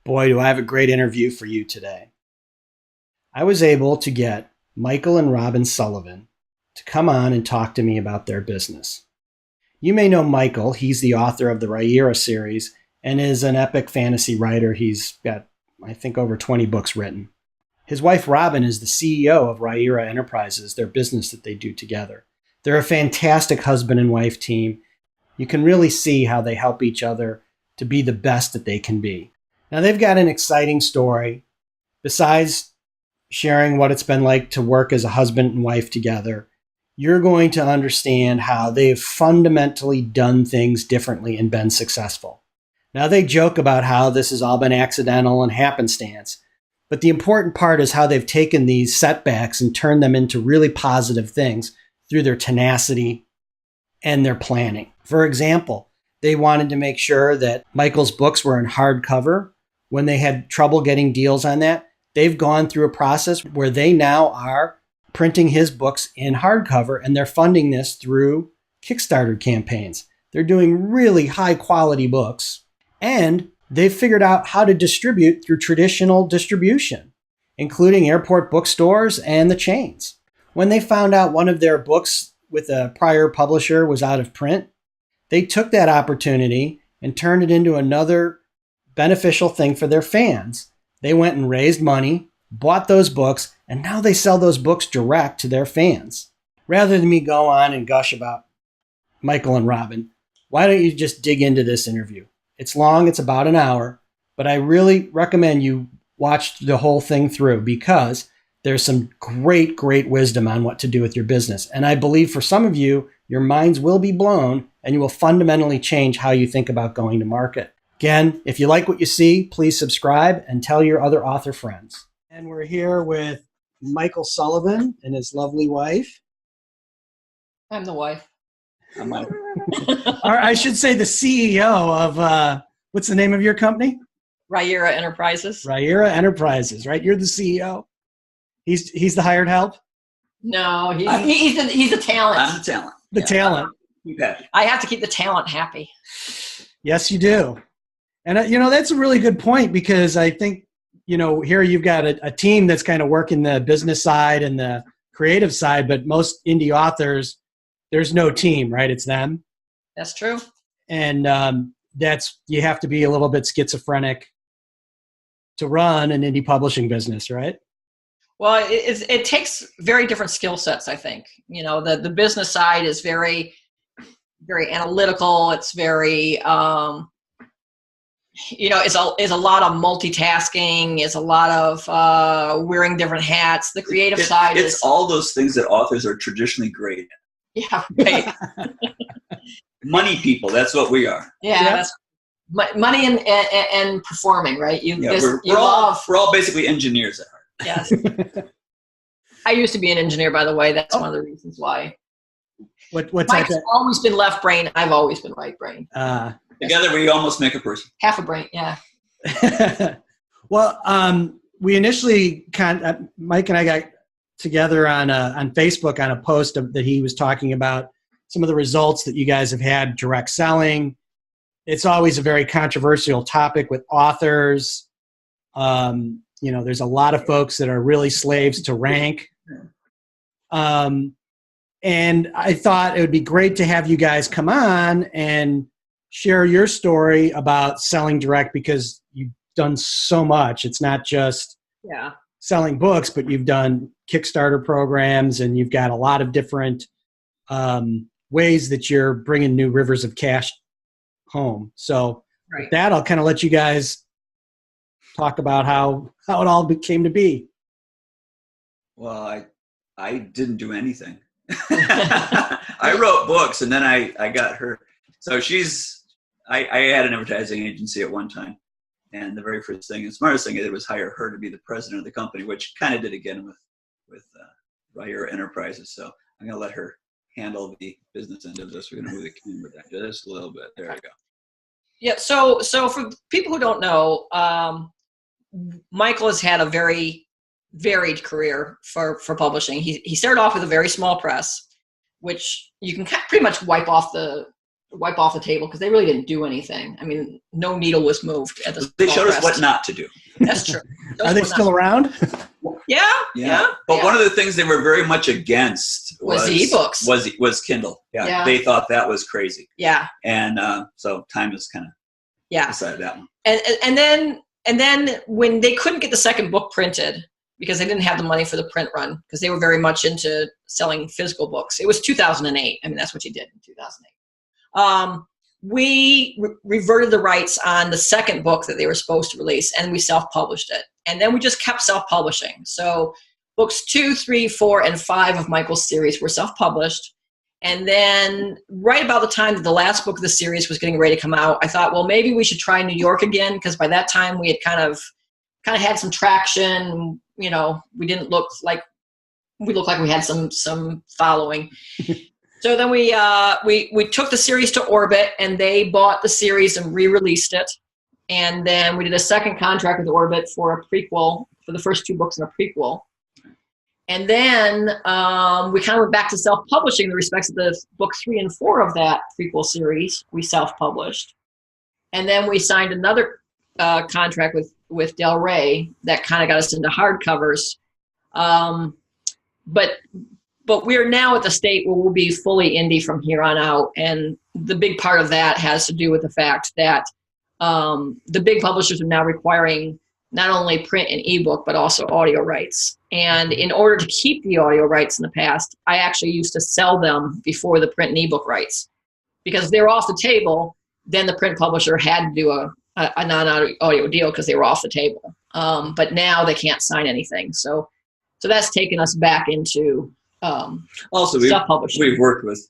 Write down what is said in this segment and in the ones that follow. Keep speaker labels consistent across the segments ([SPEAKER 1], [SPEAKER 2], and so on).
[SPEAKER 1] Boy, do I have a great interview for you today. I was able to get Michael and Robin Sullivan to come on and talk to me about their business. You may know Michael. He's the author of the Riyria series and is an epic fantasy writer. He's got, I think, over 20 books written. His wife, Robin, is the CEO of Riyria Enterprises, their business that they do together. They're a fantastic husband and wife team. You can really see how they help each other to be the best that they can be. Now, they've got an exciting story. Besides sharing what it's been like to work as a husband and wife together, you're going to understand how they've fundamentally done things differently and been successful. Now, they joke about how this has all been accidental and happenstance, but the important part is how they've taken these setbacks and turned them into really positive things through their tenacity and their planning. For example, they wanted to make sure that Michael's books were in hardcover. When they had trouble getting deals on that, they've gone through a process where they now are printing his books in hardcover, and they're funding this through Kickstarter campaigns. They're doing really high quality books, and they've figured out how to distribute through traditional distribution, including airport bookstores and the chains. When they found out one of their books with a prior publisher was out of print, they took that opportunity and turned it into another beneficial thing for their fans. They went and raised money, bought those books, and now they sell those books direct to their fans. Rather than me go on and gush about Michael and Robin, why don't you just dig into this interview? It's long, it's about an hour, but I really recommend you watch the whole thing through because there's some great, great wisdom on what to do with your business. And I believe for some of you, your minds will be blown and you will fundamentally change how you think about going to market. Again, if you like what you see, please subscribe and tell your other author friends. And we're here with Michael Sullivan and his lovely wife.
[SPEAKER 2] I'm the wife.
[SPEAKER 1] I'm Mike. Or I should say the CEO of, what's the name of your company?
[SPEAKER 2] Riyria Enterprises.
[SPEAKER 1] Riyria Enterprises, right? You're the CEO. He's the hired help?
[SPEAKER 2] No, he's the talent.
[SPEAKER 3] I'm the talent.
[SPEAKER 1] The talent.
[SPEAKER 2] I have to keep the talent happy.
[SPEAKER 1] Yes, you do. And, that's a really good point because I think, here you've got a team that's kind of working the business side and the creative side, but most indie authors, there's no team, right? It's them.
[SPEAKER 2] That's true.
[SPEAKER 1] And you have to be a little bit schizophrenic to run an indie publishing business, right?
[SPEAKER 2] Well, it takes very different skill sets, I think. The business side is very, very analytical. It's very, it's a lot of multitasking. It's a lot of wearing different hats. The creative side
[SPEAKER 3] it's all those things that authors are traditionally great at.
[SPEAKER 2] Yeah, right.
[SPEAKER 3] Money people, that's what we are.
[SPEAKER 2] Yeah, that's money and performing, right?
[SPEAKER 3] We're all basically engineers at heart.
[SPEAKER 2] Yes. I used to be an engineer, by the way. That's one of the reasons why. Mike's always been left brain. I've always been right brain.
[SPEAKER 3] Together, we almost make a person.
[SPEAKER 2] Half a brain, yeah.
[SPEAKER 1] Well, we initially Mike and I got together on Facebook on a post that he was talking about some of the results that you guys have had direct selling. It's always a very controversial topic with authors. There's a lot of folks that are really slaves to rank. And I thought it would be great to have you guys come on and share your story about selling direct because you've done so much. It's not just selling books, but you've done Kickstarter programs and you've got a lot of different ways that you're bringing new rivers of cash home. So with that, I'll kind of let you guys talk about how it all came to be.
[SPEAKER 3] Well, I didn't do anything. I wrote books and then I got her. So I had an advertising agency at one time. And the very first thing and smartest thing I did was hire her to be the president of the company, which kind of did again with Riyria Enterprises. So I'm going to let her handle the business end of this. We're going to move the camera down just a little bit. There we go.
[SPEAKER 2] Yeah. So for people who don't know, Michael has had a very varied career for publishing. He started off with a very small press, which you can pretty much wipe off the wipe off the table because they really didn't do anything. I mean, no needle was moved at the.
[SPEAKER 3] They showed us what not to do.
[SPEAKER 2] That's true.
[SPEAKER 1] Are they still around?
[SPEAKER 2] Yeah.
[SPEAKER 3] But one of the things they were very much against
[SPEAKER 2] was the ebooks.
[SPEAKER 3] Was Kindle.
[SPEAKER 2] Yeah.
[SPEAKER 3] They thought that was crazy.
[SPEAKER 2] Yeah.
[SPEAKER 3] And so time has kind of decided that one.
[SPEAKER 2] And then when they couldn't get the second book printed because they didn't have the money for the print run because they were very much into selling physical books. It was 2008. I mean, that's what you did in 2008. We reverted the rights on the second book that they were supposed to release, and we self-published it. And then we just kept self-publishing. So books 2, 3, 4, and 5 of Michael's series were self-published. And then right about the time that the last book of the series was getting ready to come out, I thought, well, maybe we should try New York again, because by that time we had kind of had some traction. You know, we didn't look like we had some following. So then we took the series to Orbit, and they bought the series and re-released it. And then we did a second contract with Orbit for a prequel, for the first 2 books and a prequel. And then we kind of went back to self-publishing in the respects of the book 3 and 4 of that prequel series. We self-published. And then we signed another contract with Del Rey that kind of got us into hardcovers. But we're now at the state where we'll be fully indie from here on out. And the big part of that has to do with the fact that the big publishers are now requiring not only print and ebook, but also audio rights. And in order to keep the audio rights in the past, I actually used to sell them before the print and ebook rights. Because they're off the table, then the print publisher had to do a non-audio deal because they were off the table. But now they can't sign anything. So that's taken us back into
[SPEAKER 3] also
[SPEAKER 2] self-publishing.
[SPEAKER 3] We've worked with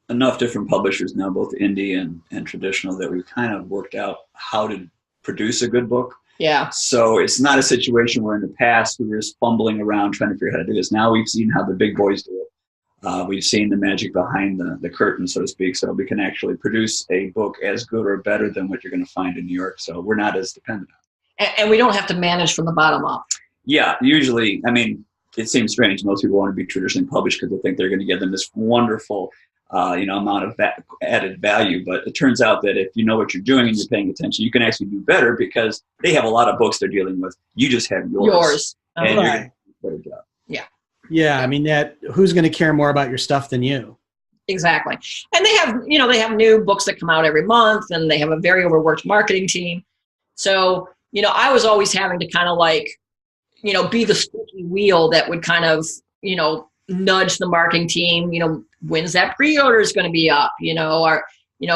[SPEAKER 3] enough different publishers now, both indie and traditional, that we've kind of worked out how to produce a good book.
[SPEAKER 2] Yeah.
[SPEAKER 3] So it's not a situation where in the past we were just fumbling around trying to figure out how to do this. Now we've seen how the big boys do it. We've seen the magic behind the curtain, so to speak. So we can actually produce a book as good or better than what you're going to find in New York. So we're not as dependent on it.
[SPEAKER 2] And we don't have to manage from the bottom up.
[SPEAKER 3] Yeah, usually, I mean, it seems strange. Most people want to be traditionally published because they think they're going to give them this wonderful amount of added value. But it turns out that if you know what you're doing and you're paying attention, you can actually do better because they have a lot of books they're dealing with. You just have yours. And you're going to do a better job.
[SPEAKER 2] Yeah.
[SPEAKER 1] Yeah. I mean, who's going to care more about your stuff than you?
[SPEAKER 2] Exactly. And they have new books that come out every month, and they have a very overworked marketing team. So, I was always having to kind of be the squeaky wheel that would kind of, nudge the marketing team, when's that pre-order is going to be up, or,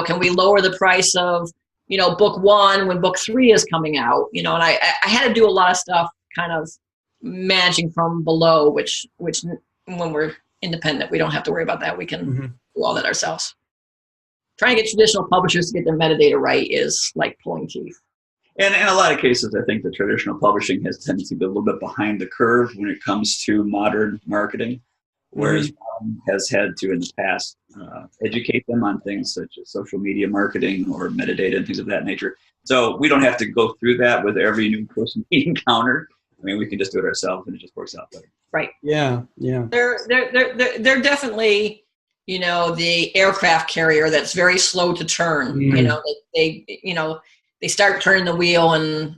[SPEAKER 2] can we lower the price of, book 1 when book 3 is coming out, and I had to do a lot of stuff kind of managing from below, which when we're independent, we don't have to worry about that. We can do all that ourselves. Trying to get traditional publishers to get their metadata right is like pulling teeth.
[SPEAKER 3] And in a lot of cases, I think the traditional publishing has a tendency to be a little bit behind the curve when it comes to modern marketing, whereas has had to, in the past, educate them on things such as social media marketing or metadata and things of that nature. So we don't have to go through that with every new person we encounter. I mean, we can just do it ourselves, and it just works out better. Right.
[SPEAKER 1] Yeah. Yeah.
[SPEAKER 2] They're definitely, the aircraft carrier that's very slow to turn. They start turning the wheel, and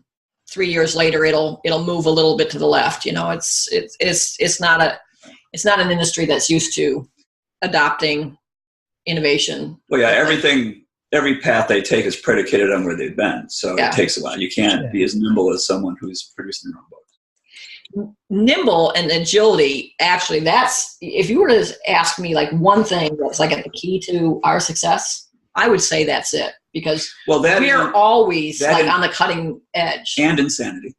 [SPEAKER 2] 3 years later it'll move a little bit to the left. It's not an industry that's used to adopting innovation.
[SPEAKER 3] Well, yeah, every path they take is predicated on where they've been. So it takes a while. You can't be as nimble as someone who's producing their own books.
[SPEAKER 2] Nimble and agility, actually, that's, if you were to ask me one thing that's at the key to our success, I would say that's it. Because we're always on the cutting edge.
[SPEAKER 3] And insanity.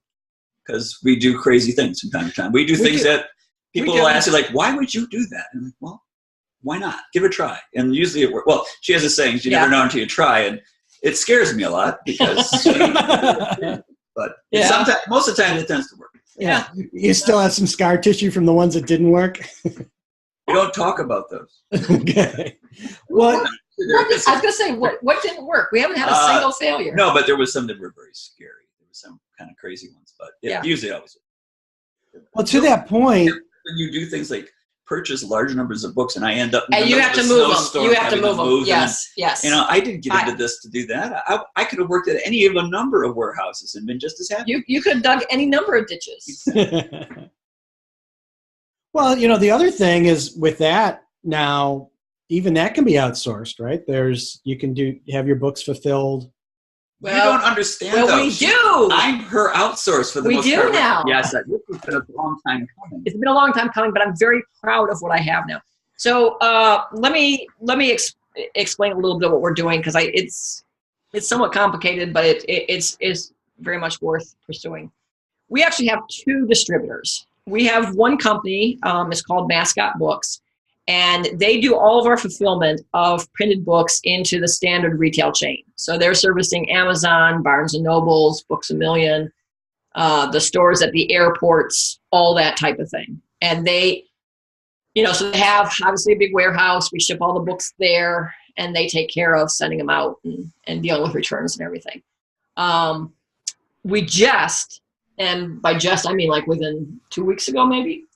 [SPEAKER 3] Because we do crazy things from time to time. We do things that people will ask you, why would you do that? And I'm like, well, why not? Give it a try. And usually it works. Well, she has a saying, you never know until you try. And it scares me a lot because but most of the time it tends to work.
[SPEAKER 1] Yeah. You still have some scar tissue from the ones that didn't work?
[SPEAKER 3] We don't talk about those.
[SPEAKER 1] Okay. Well,
[SPEAKER 2] I was going to say, what didn't work? We haven't had a single failure.
[SPEAKER 3] No, but there was some that were very scary. There were some kind of crazy ones, but usually always.
[SPEAKER 1] Well, to that point,
[SPEAKER 3] when you do things like purchase large numbers of books, and I end up in
[SPEAKER 2] And you have to move them. You have to move them. Yes, yes.
[SPEAKER 3] You know, I didn't get into this to do that. I could have worked at any of a number of warehouses and been just as happy.
[SPEAKER 2] You could have dug any number of ditches.
[SPEAKER 1] Well, you know, the other thing is with that now, even that can be outsourced, right? You can have your books fulfilled.
[SPEAKER 3] Well, you don't understand.
[SPEAKER 2] Well,
[SPEAKER 3] though.
[SPEAKER 2] we do.
[SPEAKER 3] I'm her outsource for the most part.
[SPEAKER 2] We do now.
[SPEAKER 3] Yes, this has been a long time coming.
[SPEAKER 2] It's been a long time coming, but I'm very proud of what I have now. So let me explain a little bit of what we're doing, because it's somewhat complicated, but it's very much worth pursuing. We actually have 2 distributors. We have one company. It's called Mascot Books. And they do all of our fulfillment of printed books into the standard retail chain. So they're servicing Amazon, Barnes & Nobles, Books A Million, the stores at the airports, all that type of thing. And they, so they have obviously a big warehouse. We ship all the books there, and they take care of sending them out and dealing with returns and everything. We just, and by just I mean like within 2 weeks ago maybe,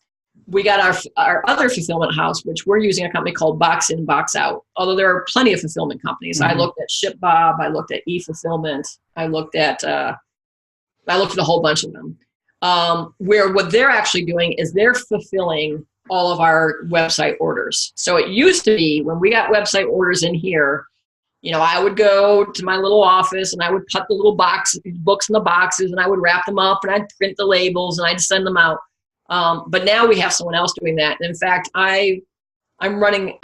[SPEAKER 2] we got our other fulfillment house, which we're using a company called Box In, Box Out. Although there are plenty of fulfillment companies. Mm-hmm. I looked at ShipBob, I looked at eFulfillment, I looked at a whole bunch of them. Where what they're actually doing is they're fulfilling all of our website orders. So it used to be when we got website orders in here, I would go to my little office and I would put the little books in the boxes, and I would wrap them up, and I'd print the labels, and I'd send them out. But now we have someone else doing that. And in fact, been running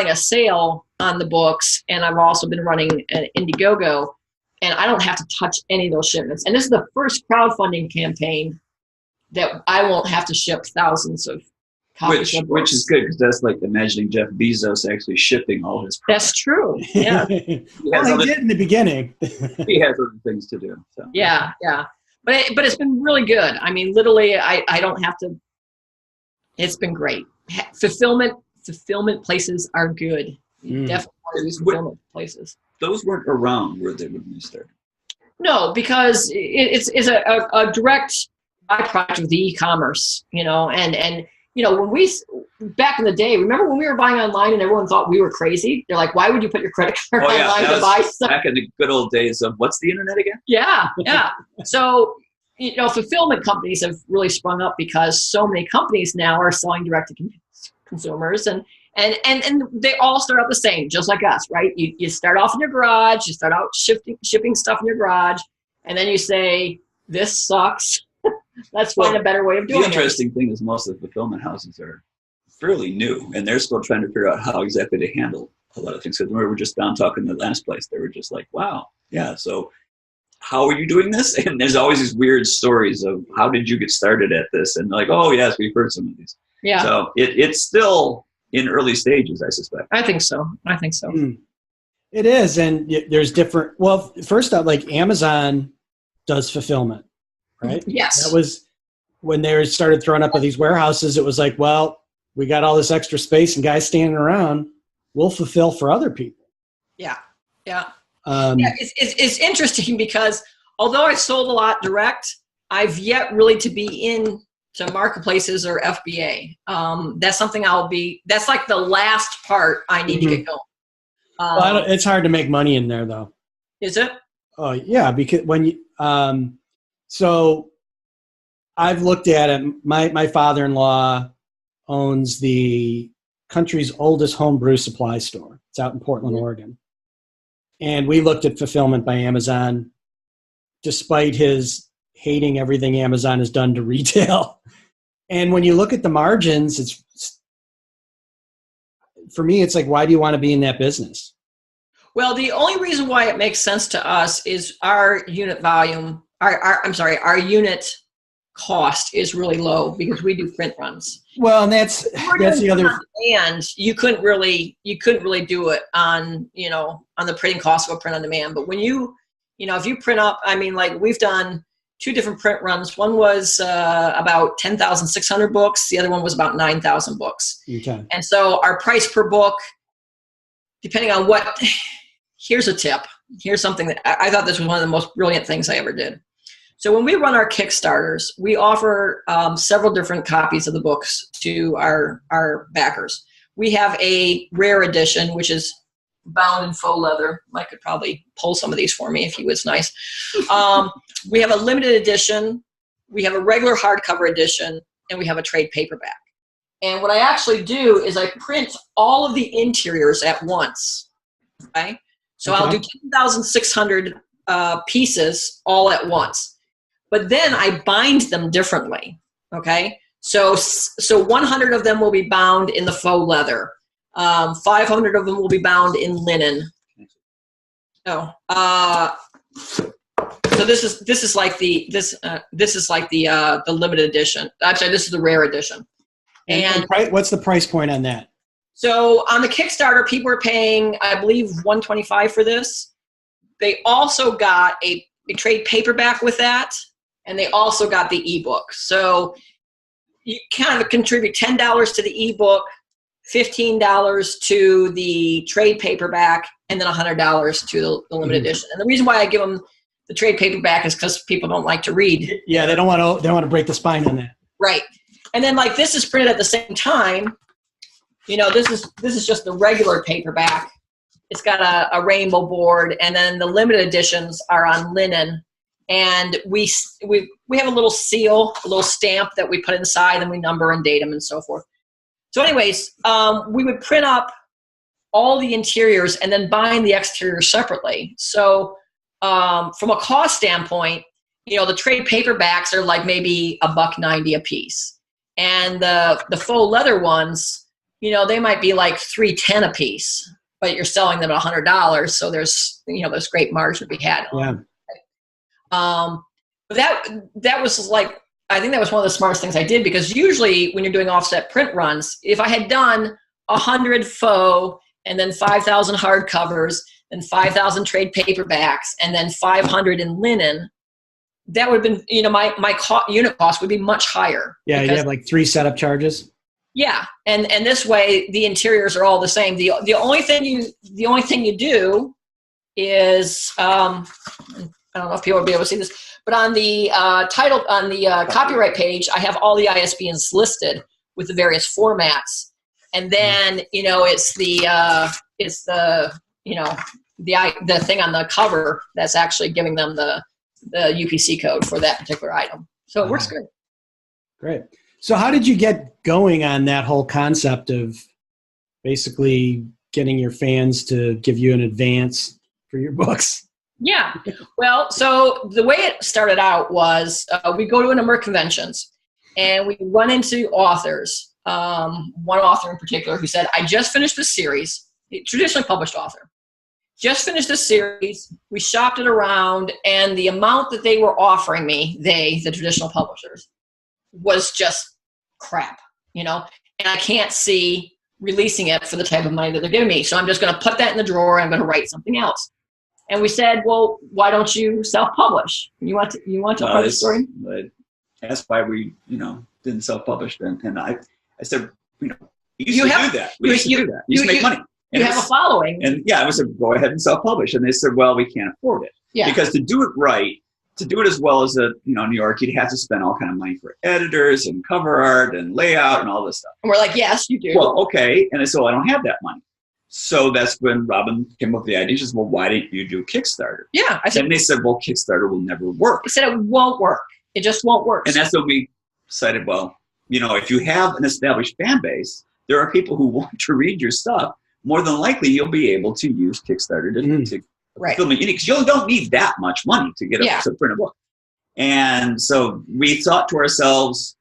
[SPEAKER 2] a sale on the books, and I've also been running an IndieGoGo, and I don't have to touch any of those shipments. And this is the first crowdfunding campaign that I won't have to ship thousands of copies of books.
[SPEAKER 3] Which is good, because that's like imagining Jeff Bezos actually shipping all his products.
[SPEAKER 2] That's true. Yeah.
[SPEAKER 1] Well, he did in the beginning.
[SPEAKER 3] He has other things to do. So.
[SPEAKER 2] Yeah. But it's been really good. I mean, literally, I don't have to. It's been great. Fulfillment places are good. You definitely want to use fulfillment places.
[SPEAKER 3] Those weren't around when they started.
[SPEAKER 2] No, because it's a direct byproduct of the e-commerce, and when we, back in the day, remember when we were buying online and everyone thought we were crazy? They're like, why would you put your credit card online to buy stuff?
[SPEAKER 3] Back in the good old days of what's the internet again?
[SPEAKER 2] Yeah. So, fulfillment companies have really sprung up because so many companies now are selling direct to consumers, and they all start out the same, just like us, right? You start off in your garage, you start out shipping stuff in your garage, and then you say, this sucks. Let's find a better way of doing it.
[SPEAKER 3] The interesting thing is most of the fulfillment houses are fairly new, and they're still trying to figure out how exactly to handle a lot of things. Because we were just down talking in the last place. They were just like, wow, yeah, so how are you doing this? And there's always these weird stories of how did you get started at this? And like, oh, yes, we've heard some of these. Yeah. So it's still in early stages, I suspect.
[SPEAKER 2] I think so.
[SPEAKER 1] It is, and there's different, well, first up, like Amazon does fulfillment. Right?
[SPEAKER 2] Yes.
[SPEAKER 1] That was when they started throwing up these warehouses. It was like, well, we got all this extra space and guys standing around. We'll fulfill for other people.
[SPEAKER 2] Yeah. It's interesting because although I've sold a lot direct, I've yet really to be into marketplaces or FBA. That's something that's like the last part I need to get going.
[SPEAKER 1] Well, it's hard to make money in there, though.
[SPEAKER 2] Is it?
[SPEAKER 1] Oh, yeah, because when you so I've looked at it. My father-in-law owns the country's oldest homebrew supply store. It's out in Portland, Oregon. And we looked at fulfillment by Amazon, despite his hating everything Amazon has done to retail. And when you look at the margins, for me, it's like, why do you want to be in that business?
[SPEAKER 2] Well, the only reason why it makes sense to us is our unit volume. Our unit cost is really low because we do print runs.
[SPEAKER 1] Well, and that's the other.
[SPEAKER 2] And you couldn't really do it on the printing cost of a print on demand. But when if you print up, like we've done 2 different print runs. One was about 10,600 books. The other one was about 9,000 books.
[SPEAKER 1] Okay.
[SPEAKER 2] And so our price per book, depending on here's a tip. Here's something that I thought this was one of the most brilliant things I ever did. So when we run our Kickstarters, we offer several different copies of the books to our backers. We have a rare edition, which is bound in faux leather. Mike could probably pull some of these for me if he was nice. We have a limited edition. We have a regular hardcover edition, and we have a trade paperback. And what I actually do is I print all of the interiors at once. Okay? So I'll do 10,600 pieces all at once. But then I bind them differently. Okay? So 100 of them will be bound in the faux leather. 500 of them will be bound in linen. So this is like the limited edition. Actually, this is the rare edition. And
[SPEAKER 1] what's the price point on that?
[SPEAKER 2] So on the Kickstarter, people are paying, I believe, $125 for this. They also got a trade paperback with that, and they also got the ebook. So you kind of contribute $10 to the ebook, $15 to the trade paperback, and then $100 to the limited edition. And the reason why I give them the trade paperback is because people don't like to read.
[SPEAKER 1] Yeah, they don't want to break the spine on that.
[SPEAKER 2] Right. And then like this is printed at the same time. You know, this is just the regular paperback. It's got a rainbow board, and then the limited editions are on linen. And we have a little seal, a little stamp that we put inside, and we number and date them and so forth. So anyways, we would print up all the interiors and then bind the exteriors separately. So from a cost standpoint, you know, the trade paperbacks are like maybe $1.90 a piece. And the faux leather ones, you know, they might be like $3.10 a piece, but you're selling them at $100. So there's great margin to be had.
[SPEAKER 1] Yeah.
[SPEAKER 2] But that was like, I think that was one of the smartest things I did, because usually when you're doing offset print runs, if I had done 100 faux and then 5,000 hardcovers and 5,000 trade paperbacks and then 500 in linen, that would have been, you know, my unit cost would be much higher.
[SPEAKER 1] Yeah, you have like 3 setup charges.
[SPEAKER 2] Yeah, and this way the interiors are all the same. The only thing you do is I don't know if people will be able to see this, but on the copyright page, I have all the ISBNs listed with the various formats, and then you know it's the thing on the cover that's actually giving them the UPC code for that particular item. So it works good.
[SPEAKER 1] Great. So how did you get going on that whole concept of basically getting your fans to give you an advance for your books?
[SPEAKER 2] Yeah. Well, so the way it started out was we go to a number of conventions and we run into authors. One author in particular who said, I just finished this series, a traditionally published author. Just finished this series. We shopped it around, and the amount that they were offering me, the traditional publishers, was just crap, you know, and I can't see releasing it for the type of money that they're giving me. So I'm just going to put that in the drawer. I'm going to write something else. And we said, well, why don't you self-publish? You want to tell the story?
[SPEAKER 3] That's why we, didn't self-publish then. And I said, we used to do that. We used to make money.
[SPEAKER 2] You have a following.
[SPEAKER 3] And yeah, I said, go ahead and self-publish. And they said, well, we can't afford it.
[SPEAKER 2] Yeah.
[SPEAKER 3] Because to do it right, to do it as well as New York, you'd have to spend all kind of money for editors and cover art and layout and all this stuff.
[SPEAKER 2] And we're like, yes, you do.
[SPEAKER 3] Well, okay. And I said, well, I don't have that money. So that's when Robin came up with the idea. She said, well, why didn't you do Kickstarter?
[SPEAKER 2] Yeah.
[SPEAKER 3] And they said, well, Kickstarter will never work.
[SPEAKER 2] They said it won't work. It just won't work.
[SPEAKER 3] And that's when we decided, well, if you have an established fan base, there are people who want to read your stuff. More than likely, you'll be able to use Kickstarter to film it unique. Because you don't need that much money to get to print a book. And so we thought to ourselves,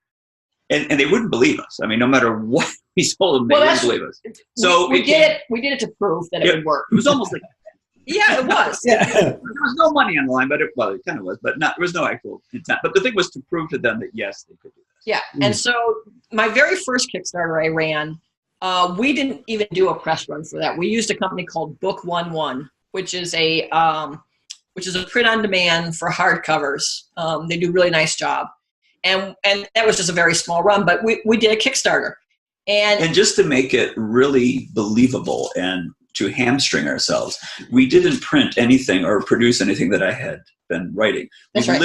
[SPEAKER 3] and they wouldn't believe us. I mean, no matter what we told them, they wouldn't believe us. So
[SPEAKER 2] we did it to prove that it would work.
[SPEAKER 3] It was almost like
[SPEAKER 2] yeah, it was.
[SPEAKER 3] There was no money on the line, but it kind of was, but there was no actual intent. But the thing was to prove to them that yes, they could do this.
[SPEAKER 2] Yeah, and so my very first Kickstarter I ran, we didn't even do a press run for that. We used a company called Book 11, which is a print on demand for hardcovers. They do a really nice job, and that was just a very small run. But we did a Kickstarter, and
[SPEAKER 3] just to make it really believable and to hamstring ourselves, we didn't print anything or produce anything that I had been writing.
[SPEAKER 2] That's
[SPEAKER 3] we
[SPEAKER 2] right.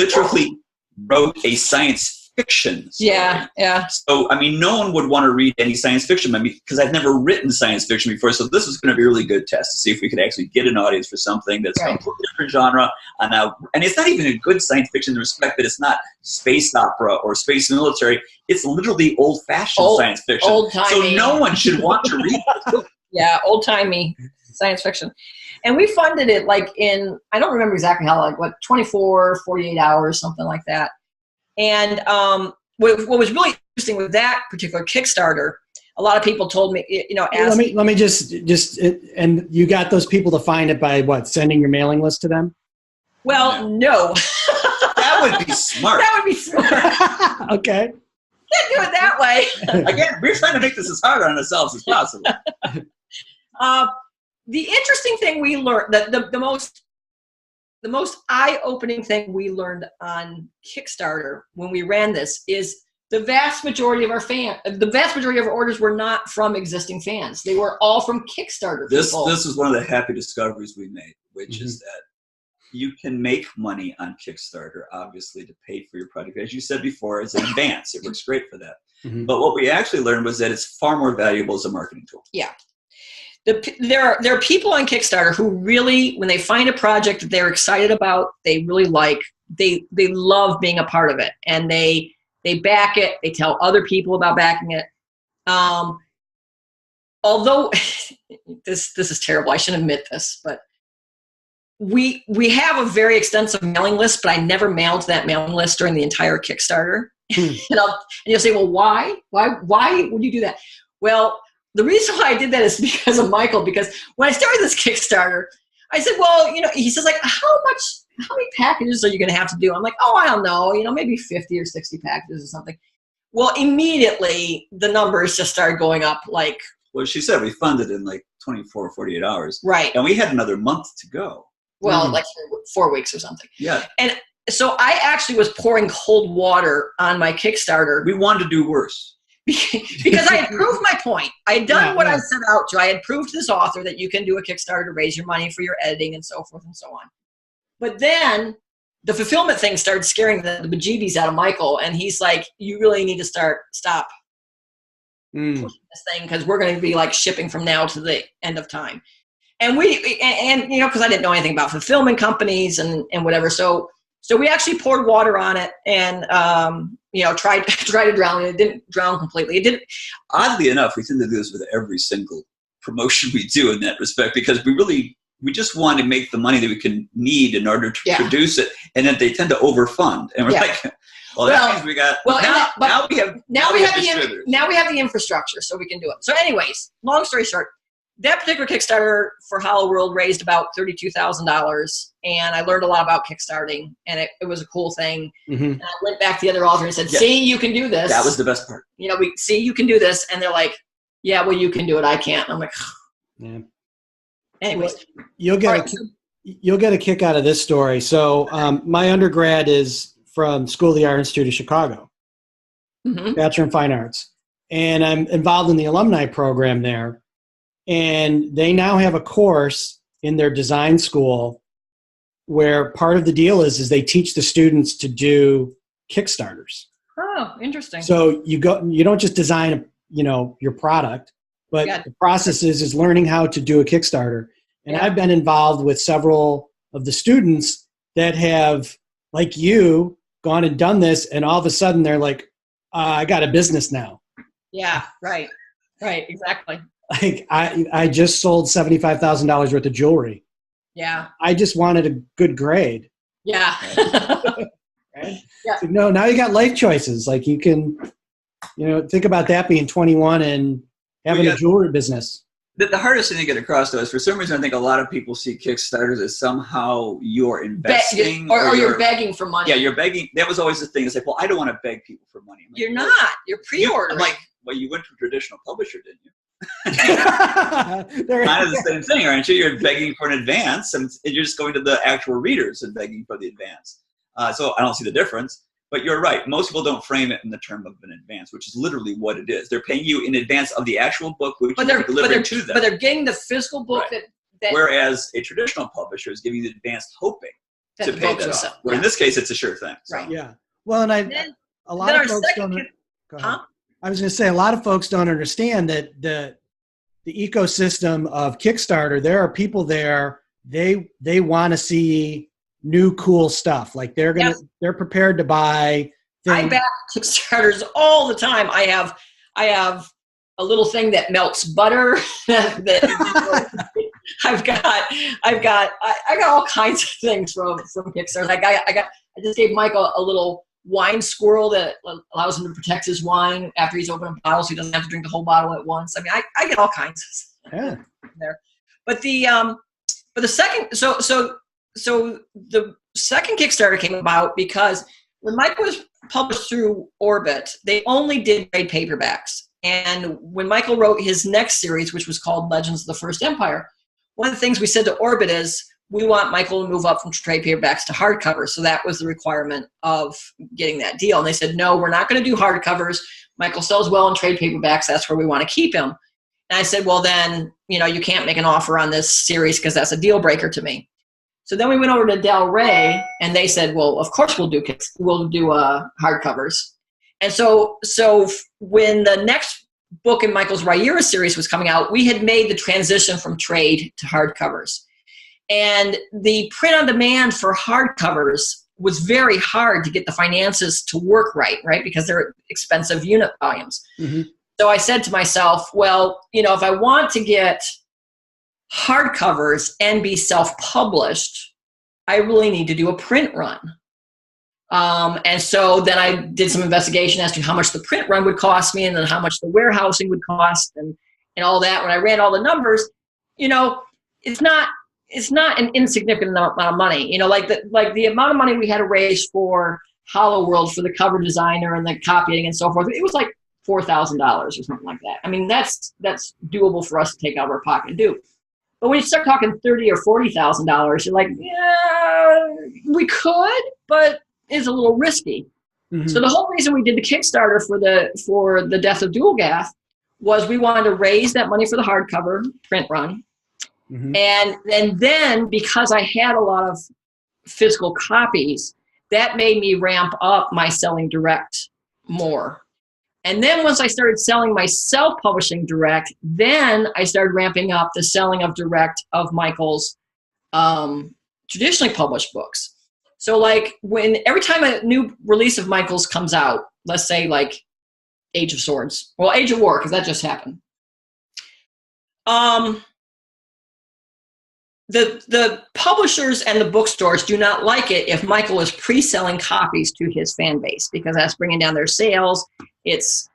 [SPEAKER 3] wrote a science fiction story.
[SPEAKER 2] Yeah.
[SPEAKER 3] So, I mean, no one would want to read any science fiction because I've never written science fiction before. So this was going to be a really good test to see if we could actually get an audience for something that's a completely different genre. And it's not even a good science fiction in the respect that it's not space opera or space military. It's literally old-fashioned science fiction.
[SPEAKER 2] Old-timey.
[SPEAKER 3] So no one should want to read it.
[SPEAKER 2] Yeah, old-timey science fiction. And we funded it like in, I don't remember exactly how, like what, 24, 48 hours, something like that. And what was really interesting with that particular Kickstarter, a lot of people told me, ask
[SPEAKER 1] let me just and you got those people to find it by what? Sending your mailing list to them?
[SPEAKER 2] Well, no.
[SPEAKER 3] That would be smart.
[SPEAKER 2] That would be smart.
[SPEAKER 1] Okay.
[SPEAKER 2] Can't do it that way.
[SPEAKER 3] Again, we're trying to make this as hard on ourselves as possible.
[SPEAKER 2] The interesting thing we learned, the most eye-opening thing we learned on Kickstarter when we ran this is the vast majority of our orders were not from existing fans. They were all from Kickstarter people.
[SPEAKER 3] This was one of the happy discoveries we made, which is that you can make money on Kickstarter, obviously, to pay for your product. As you said before, it's an advance. It works great for that. But what we actually learned was that it's far more valuable as a marketing tool.
[SPEAKER 2] Yeah. There are people on Kickstarter who really, when they find a project that they're excited about, they really like, they love being a part of it, and they back it. They tell other people about backing it. Although this is terrible, I shouldn't admit this, but we have a very extensive mailing list, but I never mailed that mailing list during the entire Kickstarter. And you'll say, well, why would you do that? Well, the reason why I did that is because of Michael, because when I started this Kickstarter, I said, well, he says, like, how many packages are you going to have to do? I'm like, oh, I don't know, maybe 50 or 60 packages or something. Well, immediately the numbers just started going up like.
[SPEAKER 3] Well, she said we funded in like 24 or 48 hours.
[SPEAKER 2] Right.
[SPEAKER 3] And we had another month to go.
[SPEAKER 2] Well, like 4 weeks or something.
[SPEAKER 3] Yeah.
[SPEAKER 2] And so I actually was pouring cold water on my Kickstarter.
[SPEAKER 3] We wanted to do worse.
[SPEAKER 2] Because I had proved my point. I had done what I set out to. I had proved to this author that you can do a Kickstarter to raise your money for your editing and so forth and so on. But then the fulfillment thing started scaring the bejeebies out of Michael, and he's like, you really need to stop pushing this thing, because we're going to be like shipping from now to the end of time. And because I didn't know anything about fulfillment companies and whatever, so we actually poured water on it and tried to drown it. It didn't drown completely. It didn't.
[SPEAKER 3] Oddly enough, we tend to do this with every single promotion we do in that respect, because we just want to make the money that we can need in order to produce it, and then they tend to overfund. And we're like, well, that means we got. Well, now we have
[SPEAKER 2] the infrastructure, so we can do it. So, anyways, long story short, that particular Kickstarter for Hollow World raised about $32,000, and I learned a lot about kickstarting, and it was a cool thing. And I went back to the other author and said, "See, you can do this."
[SPEAKER 3] That was the best part.
[SPEAKER 2] You can do this, and they're like, "Yeah, well, you can do it. I can't." And I'm like,
[SPEAKER 1] yeah.
[SPEAKER 2] Anyways,
[SPEAKER 1] you'll get a kick out of this story. So my undergrad is from School of the Art Institute of Chicago, Bachelor in Fine Arts, and I'm involved in the alumni program there. And they now have a course in their design school where part of the deal is they teach the students to do Kickstarters.
[SPEAKER 2] Oh, interesting.
[SPEAKER 1] So you don't just design your product, but the process is learning how to do a Kickstarter. And I've been involved with several of the students that have, like you, gone and done this, and all of a sudden they're like, I got a business now.
[SPEAKER 2] Yeah, right, exactly.
[SPEAKER 1] Like I just sold $75,000 worth of jewelry.
[SPEAKER 2] Yeah.
[SPEAKER 1] I just wanted a good grade.
[SPEAKER 2] Yeah.
[SPEAKER 1] Right? Yeah. So, no, now you got life choices. Like you can, think about that being 21 and having a jewelry business.
[SPEAKER 3] The hardest thing to get across, though, is for some reason I think a lot of people see Kickstarters as somehow you're investing.
[SPEAKER 2] Or you're begging for money.
[SPEAKER 3] Yeah, you're begging. That was always the thing. It's like, well, I don't want to beg people for money.
[SPEAKER 2] You're not. You're pre-ordering.
[SPEAKER 3] I'm like, well, you went to a traditional publisher, didn't you? Kind of the same thing, aren't you? You're begging for an advance, and you're just going to the actual readers and begging for the advance. So I don't see the difference. But you're right. Most people don't frame it in the term of an advance, which is literally what it is. They're paying you in advance of the actual book, which is delivered to them.
[SPEAKER 2] But they're getting the physical book that.
[SPEAKER 3] Whereas a traditional publisher is giving you the advance hoping to pay that off. Where in this case, it's a sure thing.
[SPEAKER 2] So. Right.
[SPEAKER 1] Yeah. Well, and
[SPEAKER 2] Then,
[SPEAKER 1] a lot
[SPEAKER 2] then
[SPEAKER 1] of
[SPEAKER 2] our
[SPEAKER 1] folks
[SPEAKER 2] second,
[SPEAKER 1] don't. Go ahead.
[SPEAKER 2] huh?
[SPEAKER 1] I was going to say a lot of folks don't understand that the ecosystem of Kickstarter. There are people there. They want to see new cool stuff. Like they're prepared to buy things.
[SPEAKER 2] I back Kickstarters all the time. I have a little thing that melts butter. I've got all kinds of things from Kickstarter. I just gave Mike a little wine squirrel that allows him to protect his wine after he's opened a bottle, so he doesn't have to drink the whole bottle at once. I mean, I get all kinds of stuff there. But the second, so the second Kickstarter came about because when Mike was published through Orbit, they only did trade paperbacks. And when Michael wrote his next series, which was called Legends of the First Empire, one of the things we said to Orbit is, we want Michael to move up from trade paperbacks to hardcovers. So that was the requirement of getting that deal. And they said, no, we're not going to do hardcovers. Michael sells well in trade paperbacks. That's where we want to keep him. And I said, well, then, you can't make an offer on this series because that's a deal breaker to me. So then we went over to Del Rey, and they said, well, of course we'll do hardcovers. And so when the next book in Michael's Riyria series was coming out, we had made the transition from trade to hardcovers. And the print on demand for hardcovers was very hard to get the finances to work right? Because they're expensive unit volumes. Mm-hmm. So I said to myself, well, if I want to get hardcovers and be self-published, I really need to do a print run. And so then I did some investigation as to how much the print run would cost me, and then how much the warehousing would cost, and all that. When I ran all the numbers, it's not an insignificant amount of money. Like the amount of money we had to raise for Hollow World for the cover designer and the copying and so forth, it was like $4,000 or something like that. I mean, that's doable for us to take out of our pocket and do. But when you start talking $30,000 or $40,000, you're like, yeah, we could, but it's a little risky. Mm-hmm. So the whole reason we did the Kickstarter for the Death of Dualgath was we wanted to raise that money for the hardcover print run. Mm-hmm. And then because I had a lot of physical copies, that made me ramp up my selling direct more. And then once I started selling my self-publishing direct, then I started ramping up the selling of direct of Michael's traditionally published books. So like every time a new release of Michael's comes out, let's say like Age of Swords, well, Age of War, because that just happened. The publishers and the bookstores do not like it if Michael is pre-selling copies to his fan base, because that's bringing down their sales. It's,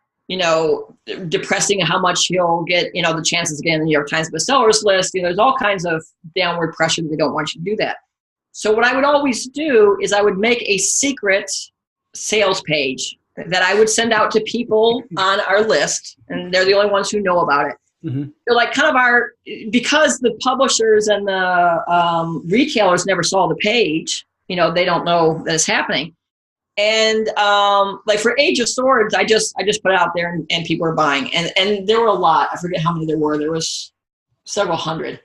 [SPEAKER 2] depressing how much he'll get, the chances of getting the New York Times bestsellers list. There's all kinds of downward pressure. They don't want you to do that. So what I would always do is I would make a secret sales page that I would send out to people on our list, and they're the only ones who know about it. Mm-hmm. They're like kind of because the publishers and the retailers never saw the page, they don't know that it's happening. And like for Age of Swords, I just put it out there and people are buying. And there were a lot. I forget how many there were. There was several hundred.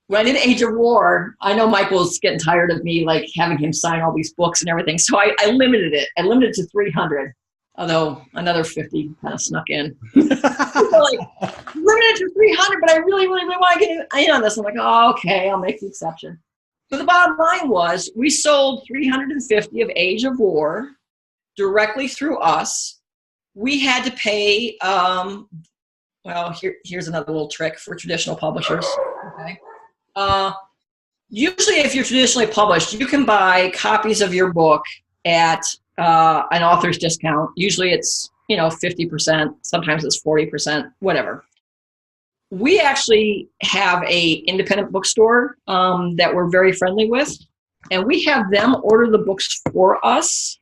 [SPEAKER 2] When I did Age of War, I know Michael was getting tired of me like having him sign all these books and everything. So I limited it. I limited it to 300. Although another 50 kind of snuck in. So like, limited to 300, but I really, really, really want to get in on this. I'm like, oh, okay, I'll make the exception. So the bottom line was we sold 350 of Age of War directly through us. We had to pay, here's another little trick for traditional publishers. Okay. Usually if you're traditionally published, you can buy copies of your book at an author's discount. Usually it's 50%, sometimes it's 40%, whatever. We actually have a independent bookstore that we're very friendly with, and we have them order the books for us,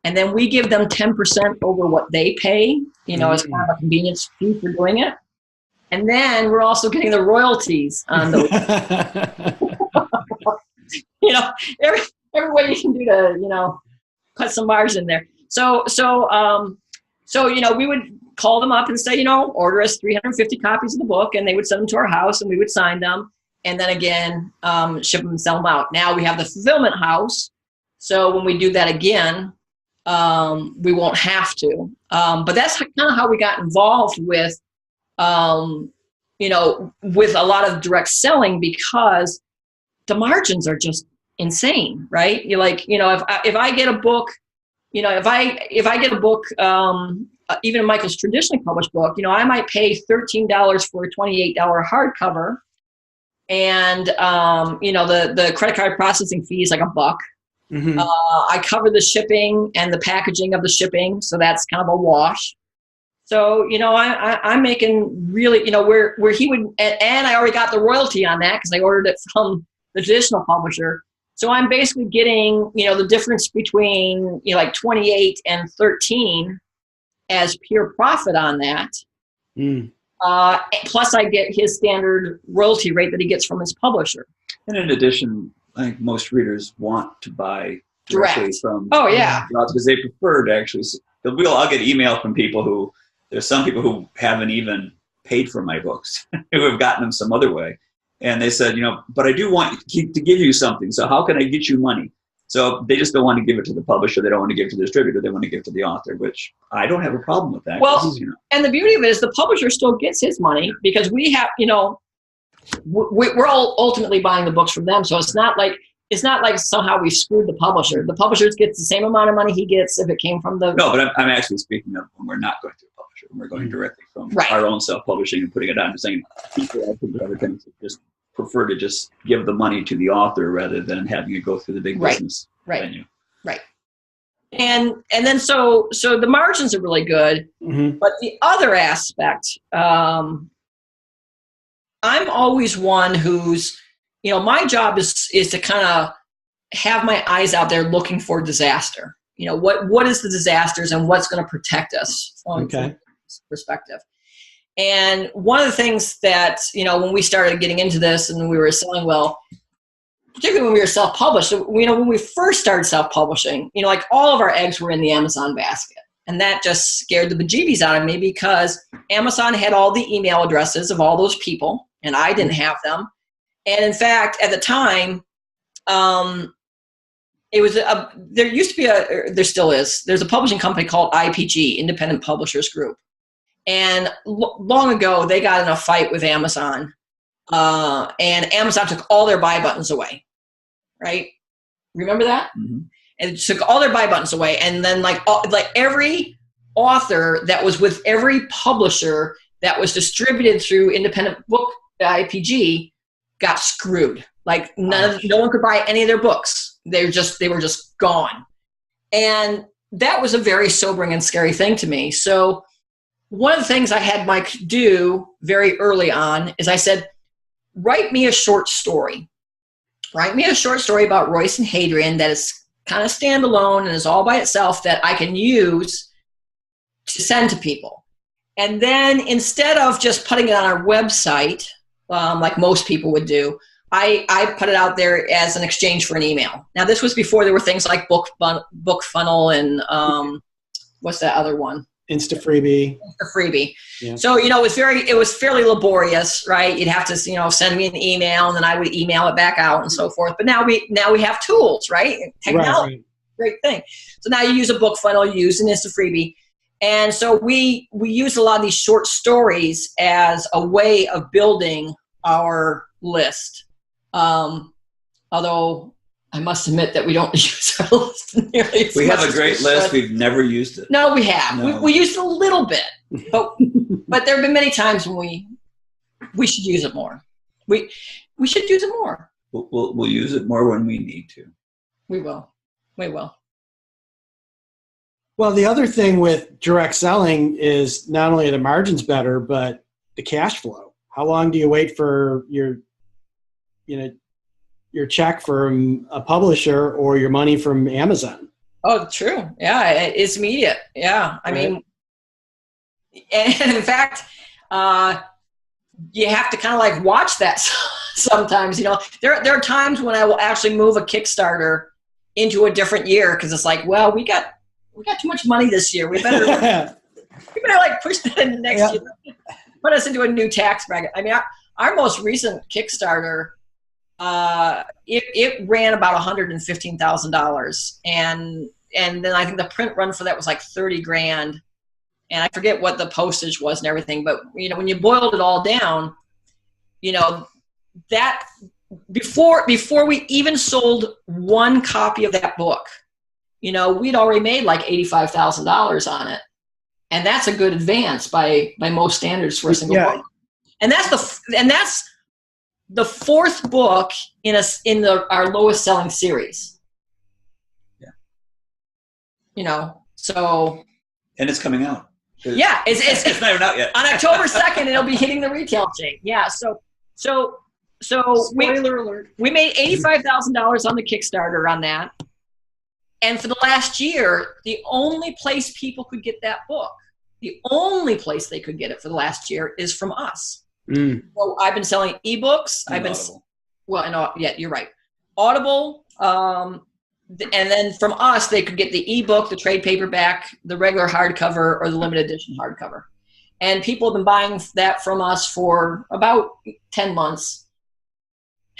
[SPEAKER 2] and then we give them 10% over what they pay, as kind of a convenience fee for doing it. And then we're also getting the royalties on those. Every way you can do to, put some margin there. So we would call them up and say, order us 350 copies of the book, and they would send them to our house, and we would sign them, and then again, ship them and sell them out. Now we have the fulfillment house. So when we do that again, we won't have to. But that's kind of how we got involved with, with a lot of direct selling, because the margins are just insane, right? You're like, if I get a book, if I get a book, even Michael's traditionally published book, I might pay $13 for a $28 hardcover. And, the credit card processing fee is like $1.
[SPEAKER 1] Mm-hmm.
[SPEAKER 2] I cover the shipping and the packaging of the shipping. So that's kind of a wash. So, I'm making really, where he would, and I already got the royalty on that because I ordered it from the traditional publisher. So I'm basically getting, the difference between, like 28 and 13 as pure profit on that.
[SPEAKER 1] Mm.
[SPEAKER 2] Plus I get his standard royalty rate that he gets from his publisher.
[SPEAKER 3] And in addition, I think most readers want to buy directly
[SPEAKER 2] Direct.
[SPEAKER 3] from
[SPEAKER 2] Oh yeah,
[SPEAKER 3] because they prefer to actually. I'll get email from people who, there's some people who haven't even paid for my books, who have gotten them some other way. And they said, but I do want to give you something. So how can I get you money? So they just don't want to give it to the publisher. They don't want to give it to the distributor. They want to give it to the author, which I don't have a problem with that.
[SPEAKER 2] Well, and the beauty of it is the publisher still gets his money because we have, we're all ultimately buying the books from them. So it's not like somehow we screwed the publisher. The publisher gets the same amount of money he gets if it came from the.
[SPEAKER 3] No, but I'm actually speaking of when we're not going through a publisher, when we're going directly from our own self-publishing and putting it on and saying people other things just prefer to just give the money to the author rather than having it go through the big business venue. Right.
[SPEAKER 2] And then so the margins are really good,
[SPEAKER 1] Mm-hmm.
[SPEAKER 2] but the other aspect, I'm always one who's, my job is to kind of have my eyes out there looking for disaster. What is the disasters and what's going to protect us from this perspective. And one of the things that, when we started getting into this and we were selling well, particularly when we were self-published, when we first started self-publishing, like all of our eggs were in the Amazon basket. And that just scared the bejeebies out of me because Amazon had all the email addresses of all those people and I didn't have them. And in fact, at the time, it was there used to be there still is, there's a publishing company called IPG, Independent Publishers Group. And long ago, they got in a fight with Amazon, and Amazon took all their buy buttons away, right? Remember that? Mm-hmm. And it took all their buy buttons away, and then like every author that was with every publisher that was distributed through Independent Book IPG got screwed. Like no one could buy any of their books. They were just gone, and that was a very sobering and scary thing to me. So. One of the things I had Mike do very early on is I said, write me a short story. Write me a short story about Royce and Hadrian that is kind of standalone and is all by itself that I can use to send to people. And then instead of just putting it on our website, like most people would do, I put it out there as an exchange for an email. Now, this was before there were things like BookFunnel and what's that other one?
[SPEAKER 1] Insta-freebie.
[SPEAKER 2] Yeah. So, it was fairly laborious, right? You'd have to, send me an email and then I would email it back out and so forth. But now we have tools, right? Technology, great thing. So now you use a BookFunnel, you use an Insta-freebie. And so we use a lot of these short stories as a way of building our list. Although I must admit that we don't use our list nearly as much.
[SPEAKER 3] We have a great list. We've never used it.
[SPEAKER 2] No, we have. No. We used it a little bit, but there have been many times when we should use it more. We should use it more.
[SPEAKER 3] We'll use it more when we need to.
[SPEAKER 2] We will.
[SPEAKER 1] Well, the other thing with direct selling is not only are the margins better, but the cash flow. How long do you wait for your check from a publisher or your money from Amazon?
[SPEAKER 2] Oh, true. Yeah, it's immediate. Yeah, I mean, and in fact, you have to kind of like watch that sometimes. There are times when I will actually move a Kickstarter into a different year because it's like, well, we got too much money this year. We better like push that into next year. Put us into a new tax bracket. I mean, our most recent Kickstarter. It ran about $115,000, and and then I think the print run for that was like 30 grand. And I forget what the postage was and everything, but you know, when you boiled it all down, you know, that before we even sold one copy of that book, you know, we'd already made like $85,000 on it. And that's a good advance by most standards for a single book. And that's the fourth book in our lowest selling series.
[SPEAKER 3] Yeah.
[SPEAKER 2] You know, so.
[SPEAKER 3] And it's coming out.
[SPEAKER 2] Yeah, it's
[SPEAKER 3] not even out yet.
[SPEAKER 2] On October 2nd, it'll be hitting the retail chain. Yeah, so
[SPEAKER 1] Spoiler alert.
[SPEAKER 2] We made $85,000 on the Kickstarter on that. And for the last year, the only place people could get that book, the only place they could get it for the last year is from us.
[SPEAKER 1] Mm.
[SPEAKER 2] So I've been selling ebooks. Yeah, you're right. Audible, and then from us, they could get the ebook, the trade paperback, the regular hardcover, or the limited edition hardcover. And people have been buying that from us for about 10 months.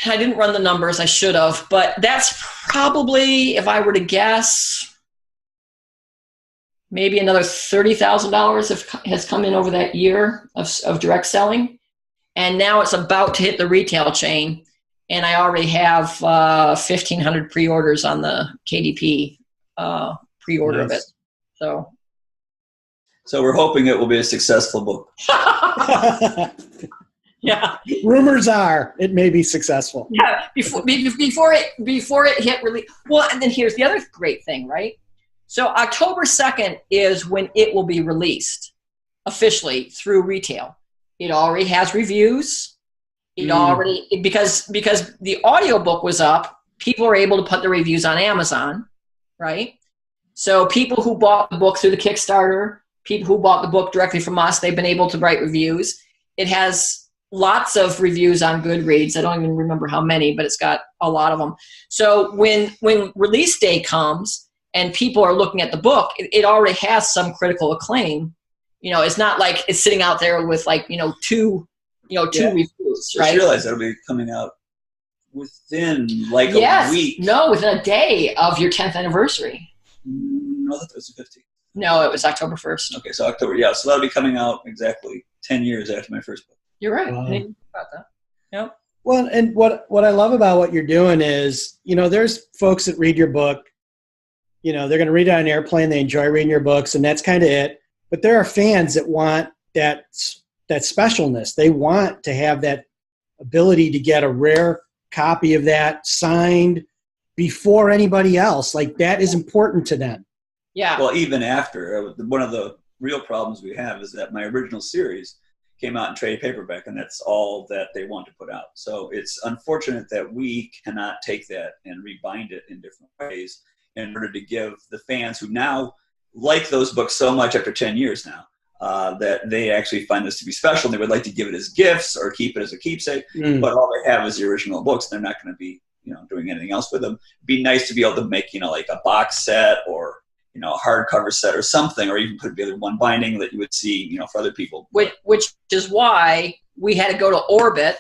[SPEAKER 2] I didn't run the numbers, I should have, but that's probably, if I were to guess, maybe another $30,000 has come in over that year of direct selling. And now it's about to hit the retail chain. And I already have 1,500 pre-orders on the KDP pre-order of it. So
[SPEAKER 3] we're hoping it will be a successful book.
[SPEAKER 2] Yeah.
[SPEAKER 1] Rumors are it may be successful.
[SPEAKER 2] Yeah. Before it hit release. Well, and then here's the other great thing, right? So October 2nd is when it will be released officially through retail. It already has reviews. It already, because the audiobook was up, people were able to put the reviews on Amazon, right? So people who bought the book through the Kickstarter, people who bought the book directly from us, they've been able to write reviews. It has lots of reviews on Goodreads. I don't even remember how many, but it's got a lot of them. So when release day comes and people are looking at the book, it already has some critical acclaim. You know, it's not like it's sitting out there with like, two reviews, right?
[SPEAKER 3] I realize that'll be coming out within like a week.
[SPEAKER 2] No, within a day of your 10th anniversary.
[SPEAKER 3] No, that was the 15th.
[SPEAKER 2] No, it was October 1st.
[SPEAKER 3] Okay, so October, yeah. So that'll be coming out exactly 10 years after my first book.
[SPEAKER 2] You're right.
[SPEAKER 1] Wow.
[SPEAKER 2] I didn't think about that. Yep.
[SPEAKER 1] Well, and what I love about what you're doing is, there's folks that read your book, they're going to read it on an airplane. They enjoy reading your books, and that's kind of it. But there are fans that want that specialness. They want to have that ability to get a rare copy of that signed before anybody else. Like, that is important to them.
[SPEAKER 2] Yeah.
[SPEAKER 3] Well, even after, one of the real problems we have is that my original series came out in trade paperback, and that's all that they want to put out. So it's unfortunate that we cannot take that and rebind it in different ways in order to give the fans who now like those books so much after 10 years now, that they actually find this to be special. And they would like to give it as gifts or keep it as a keepsake, but all they have is the original books. They're not going to be, doing anything else with them. It'd be nice to be able to make, like a box set or, a hardcover set or something, or even put together one binding that you would see, for other people.
[SPEAKER 2] Which is why we had to go to Orbit,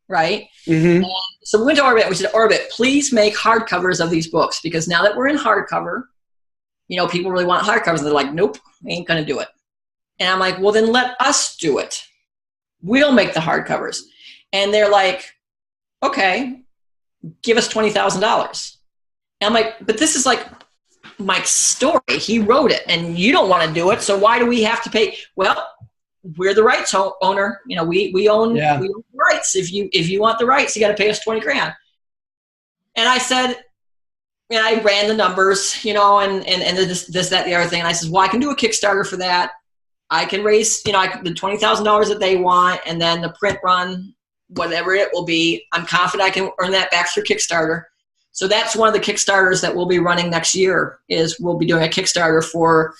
[SPEAKER 2] right?
[SPEAKER 1] Mm-hmm.
[SPEAKER 2] So we went to Orbit. We said, Orbit, please make hardcovers of these books, because now that we're in hardcover, people really want hardcovers. They're like, nope, we ain't going to do it. And I'm like, well, then let us do it. We'll make the hardcovers. And they're like, okay, give us $20,000. And I'm like, but this is like Mike's story. He wrote it, and you don't want to do it. So why do we have to pay? Well, we're the rights owner. We own the rights. If you want the rights, you got to pay us $20,000. And I said, and I ran the numbers, and this, that, the other thing. And I said, well, I can do a Kickstarter for that. I can raise, the $20,000 that they want, and then the print run, whatever it will be, I'm confident I can earn that back through Kickstarter. So that's one of the Kickstarters that we'll be running next year. Is we'll be doing a Kickstarter for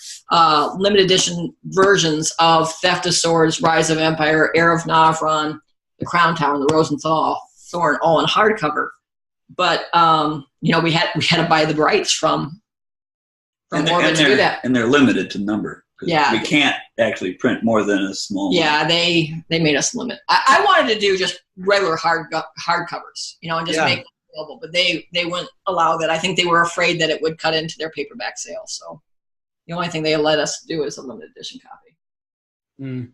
[SPEAKER 2] limited edition versions of Theft of Swords, Rise of Empire, Heir of Navron, The Crown Tower, The Rosenthal Thorn, all in hardcover. But we had to buy the rights from Orbit to do that,
[SPEAKER 3] and they're limited to number.
[SPEAKER 2] Yeah,
[SPEAKER 3] we can't actually print more than a small.
[SPEAKER 2] Yeah, they made us limit. I wanted to do just regular hardcovers, and just make available, but they wouldn't allow that. I think they were afraid that it would cut into their paperback sales. So the only thing they let us do is a limited edition copy.
[SPEAKER 1] Mm.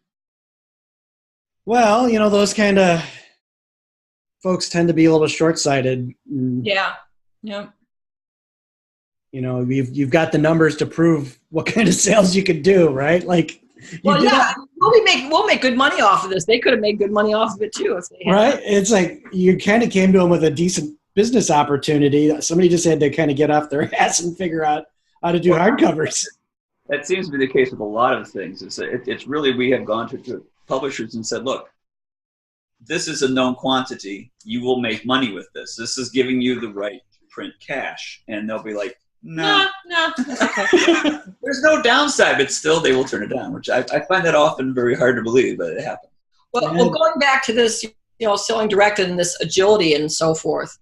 [SPEAKER 1] Well, those kind of folks tend to be a little short-sighted.
[SPEAKER 2] Yeah. Yeah.
[SPEAKER 1] You've got the numbers to prove what kind of sales you could do, right? Like,
[SPEAKER 2] we'll make good money off of this. They could have made good money off of it too if they had.
[SPEAKER 1] Right? It's like you kind of came to them with a decent business opportunity. Somebody just had to kind of get off their ass and figure out how to do hardcovers.
[SPEAKER 3] That seems to be the case with a lot of things. It's really, we have gone to publishers and said, look, this is a known quantity. You will make money with this. This is giving you the right to print cash. And they'll be like, no. Okay. There's no downside, but still they will turn it down, which I find that often very hard to believe, but it happens.
[SPEAKER 2] Well, going back to this, selling direct and this agility and so forth,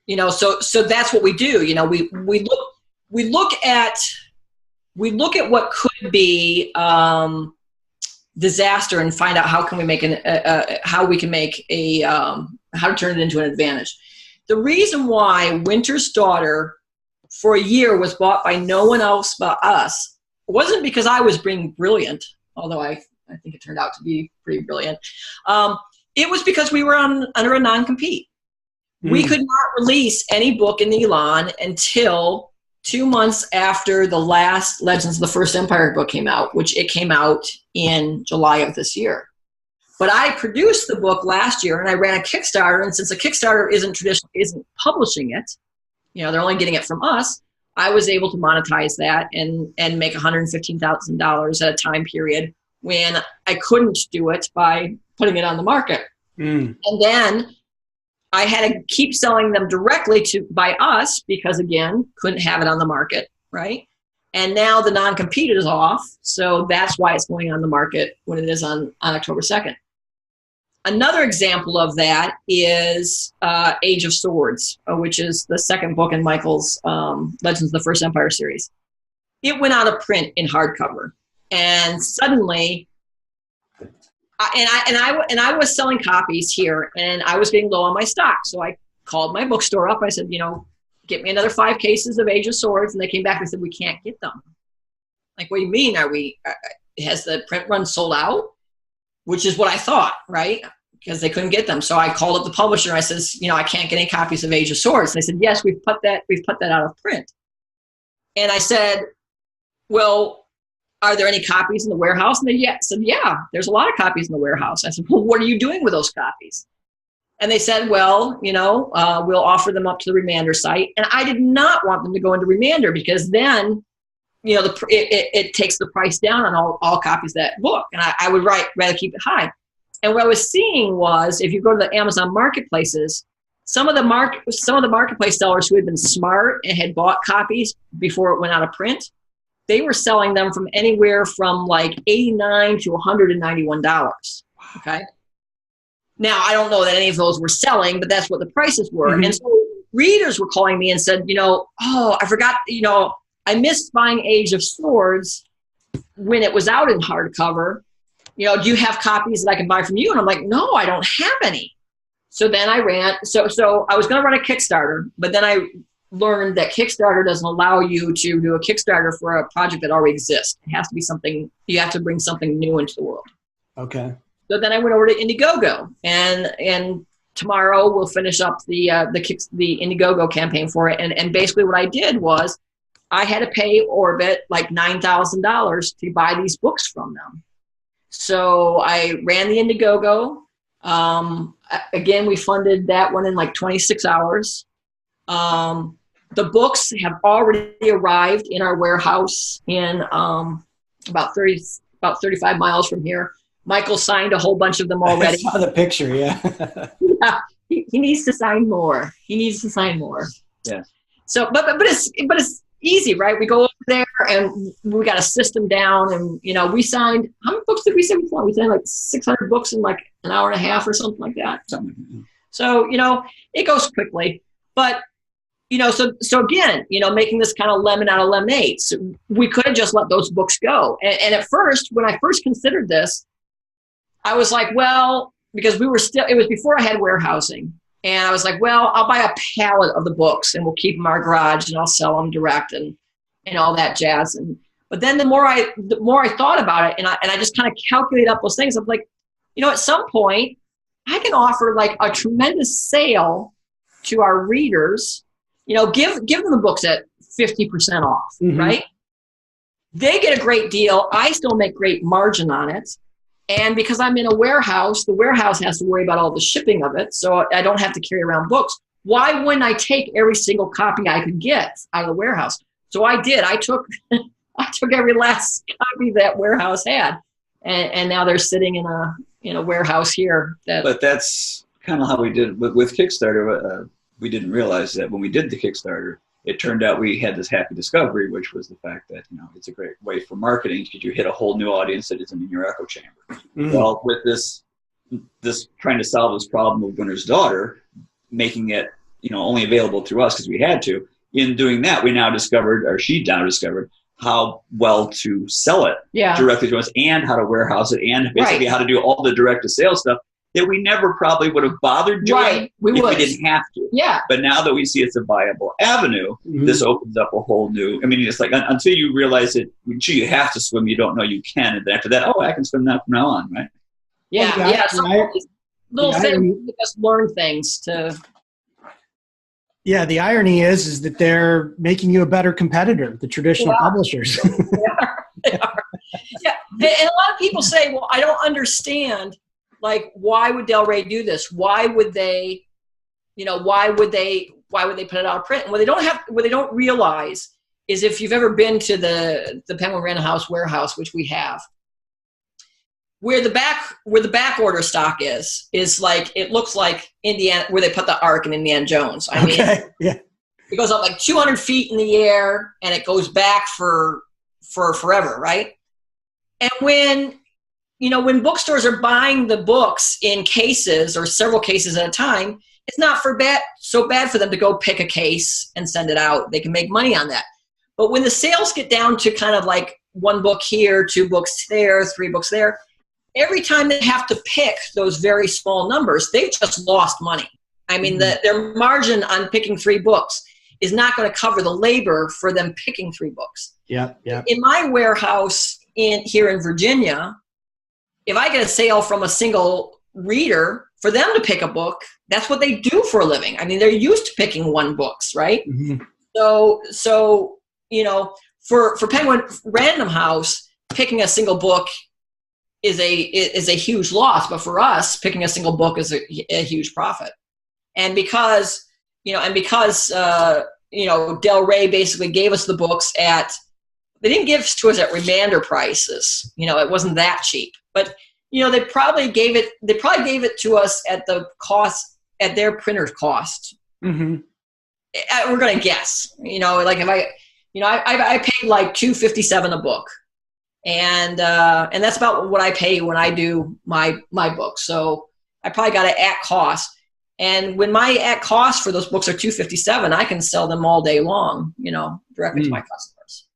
[SPEAKER 2] so that's what we do. We look at what could be disaster and find out how can we make how to turn it into an advantage. The reason why Winter's Daughter for a year was bought by no one else but us wasn't because I was being brilliant, although I think it turned out to be pretty brilliant. It was because we were under a non-compete. We could not release any book in Elon until 2 months after the last Legends of the First Empire book came out, which it came out in July of this year. But I produced the book last year and I ran a Kickstarter, and since a Kickstarter isn't publishing it, they're only getting it from us, I was able to monetize that and make $115,000 at a time period when I couldn't do it by putting it on the market. And then I had to keep selling them directly by us because, again, couldn't have it on the market, right? And now the non-compete is off, so that's why it's going on the market when it is on October 2nd. Another example of that is Age of Swords, which is the second book in Michael's Legends of the First Empire series. It went out of print in hardcover, and suddenly, I was selling copies here, and I was getting low on my stock. So I called my bookstore up. I said, get me another 5 cases of Age of Swords, and they came back and said, we can't get them. Like, what do you mean? Has the print run sold out? Which is what I thought, right? Because they couldn't get them. So I called up the publisher and I says, I can't get any copies of Age of Swords. And they said, yes, we've put that out of print. And I said, well, are there any copies in the warehouse? And they said, yeah, there's a lot of copies in the warehouse. I said, well, what are you doing with those copies? And they said, well, we'll offer them up to the Remander site. And I did not want them to go into Remander because then it takes the price down on all copies of that book. And I would rather keep it high. And what I was seeing was, if you go to the Amazon marketplaces, some of the marketplace sellers who had been smart and had bought copies before it went out of print, they were selling them from anywhere from like $89 to $191. Okay. Now, I don't know that any of those were selling, but that's what the prices were. And so readers were calling me and said, I forgot, I missed buying Age of Swords when it was out in hardcover. Do you have copies that I can buy from you? And I'm like, no, I don't have any. So then I so I was going to run a Kickstarter, but then I learned that Kickstarter doesn't allow you to do a Kickstarter for a project that already exists. It has to be something, you have to bring something new into the world.
[SPEAKER 1] Okay.
[SPEAKER 2] So then I went over to IndieGoGo, and tomorrow we'll finish up the IndieGoGo campaign for it. And basically what I did was I had to pay Orbit like $9,000 to buy these books from them. So I ran the IndieGoGo. Again, we funded that one in like 26 hours. The books have already arrived in our warehouse in about 35 miles from here. Michael signed a whole bunch of them already.
[SPEAKER 1] I saw the picture, yeah.
[SPEAKER 2] Yeah, he needs to sign more.
[SPEAKER 3] Yeah.
[SPEAKER 2] So, but it's easy, right? We go over there and we got a system down, and we signed. How many books did we send before? We signed like 600 books in like an hour and a half or something like that. So it goes quickly, but so again, making this kind of lemon out of lemonade. So we could have just let those books go. And at first, when I first considered this, I was like, well, because it was before I had warehousing. And I was like, well, I'll buy a pallet of the books and we'll keep them in our garage and I'll sell them direct and all that jazz. But then the more I thought about it and I just kind of calculated up those things, I'm like, at some point I can offer like a tremendous sale to our readers, give them the books at 50% off, right? They get a great deal. I still make great margin on it. And because I'm in a warehouse, the warehouse has to worry about all the shipping of it. So I don't have to carry around books. Why wouldn't I take every single copy I could get out of the warehouse? So I did. I took every last copy that warehouse had. And now they're sitting in a warehouse here.
[SPEAKER 3] But that's kind of how we did with Kickstarter. We didn't realize that when we did the Kickstarter, it turned out we had this happy discovery, which was the fact that it's a great way for marketing because you hit a whole new audience that isn't in your echo chamber. Well, with this trying to solve this problem of Winter's Daughter, making it only available through us because we had to. In doing that, she now discovered how well to sell it directly to us and how to warehouse it and basically how to do all the direct to sale stuff that we never probably would have bothered doing if we didn't have to. Yeah. But now that we see it's a viable avenue, this opens up a whole new, it's like until you realize that you have to swim, you don't know you can. And then after that, I can swim now from now on, right?
[SPEAKER 2] Yeah. Little things, we just learn things to.
[SPEAKER 1] Yeah, the irony is that they're making you a better competitor, the traditional publishers.
[SPEAKER 2] They are. Yeah. And a lot of people say, well, I don't understand. Like, why would Del Rey do this? Why would they, why would they put it out of print? And what they don't realize is if you've ever been to the Penguin Random House warehouse, which we have, where the back order stock is like, it looks like Indiana, where they put the Ark in Indiana Jones. It goes up like 200 feet in the air and it goes back for forever, right? And when bookstores are buying the books in cases or several cases at a time, it's not so bad for them to go pick a case and send it out. They can make money on that. But when the sales get down to kind of like 1 book here, 2 books there, 3 books there, every time they have to pick those very small numbers, they've just lost money. Their margin on picking 3 books is not going to cover the labor for them picking 3 books.
[SPEAKER 1] Yeah.
[SPEAKER 2] In my warehouse here in Virginia, if I get a sale from a single reader, for them to pick a book, that's what they do for a living. They're used to picking 1 books, right? So for Penguin Random House, picking a single book is a huge loss, but for us, picking a single book is a huge profit. And because Del Rey basically gave us the books they didn't give to us at remainder prices. It wasn't that cheap. But they probably gave it to us at the cost, at their printer's cost. We're gonna guess. Like if I paid like $2.57 a book, and that's about what I pay when I do my book. So I probably got it at cost. And when my at cost for those books are $2.57, I can sell them all day long. Directly to my customers.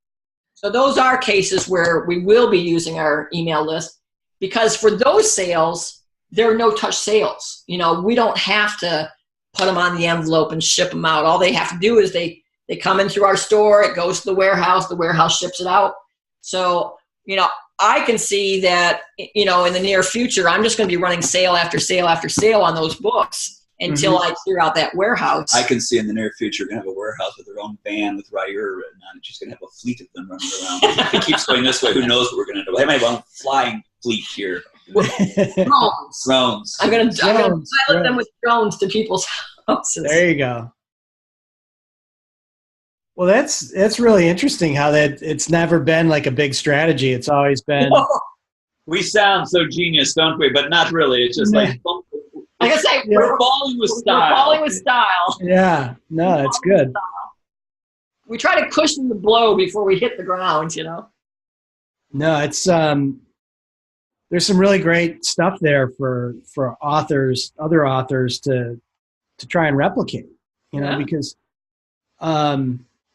[SPEAKER 2] So those are cases where we will be using our email list. Because for those sales, there are no-touch sales. We don't have to put them on the envelope and ship them out. All they have to do is they come in through our store, it goes to the warehouse ships it out. So, I can see that, in the near future, I'm just going to be running sale after sale after sale on those books until I clear out that warehouse.
[SPEAKER 3] I can see in the near future we're going to have a warehouse with their own van with Riyria written on it. Just going to have a fleet of them running around. If it keeps going this way, who knows what we're going to do. I might have a flying fleet here. Drones.
[SPEAKER 2] I'm going to pilot them with drones to people's houses.
[SPEAKER 1] There you go. Well, that's really interesting how that it's never been like a big strategy. It's always been.
[SPEAKER 3] We sound so genius, don't we? But not really. It's just like
[SPEAKER 2] I say,
[SPEAKER 3] we're falling with style.
[SPEAKER 2] We're falling with style.
[SPEAKER 1] Yeah, no, that's good.
[SPEAKER 2] We try to cushion the blow before we hit the ground,
[SPEAKER 1] No, it's there's some really great stuff there for authors, other authors to try and replicate, because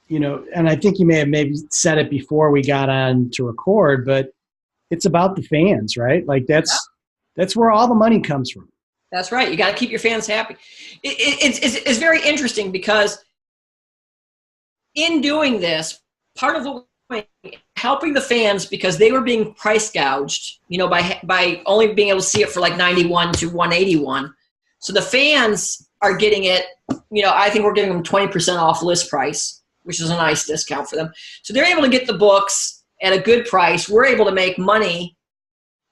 [SPEAKER 1] and I think you may have maybe said it before we got on to record, but it's about the fans, right? Like that's where all the money comes from.
[SPEAKER 2] That's right. You got to keep your fans happy. It's very interesting because in doing this, part of what we're doing, helping the fans, because they were being price gouged, by only being able to see it for like 91 to 181. So the fans are getting it, I think we're giving them 20% off list price, which is a nice discount for them. So they're able to get the books at a good price. We're able to make money,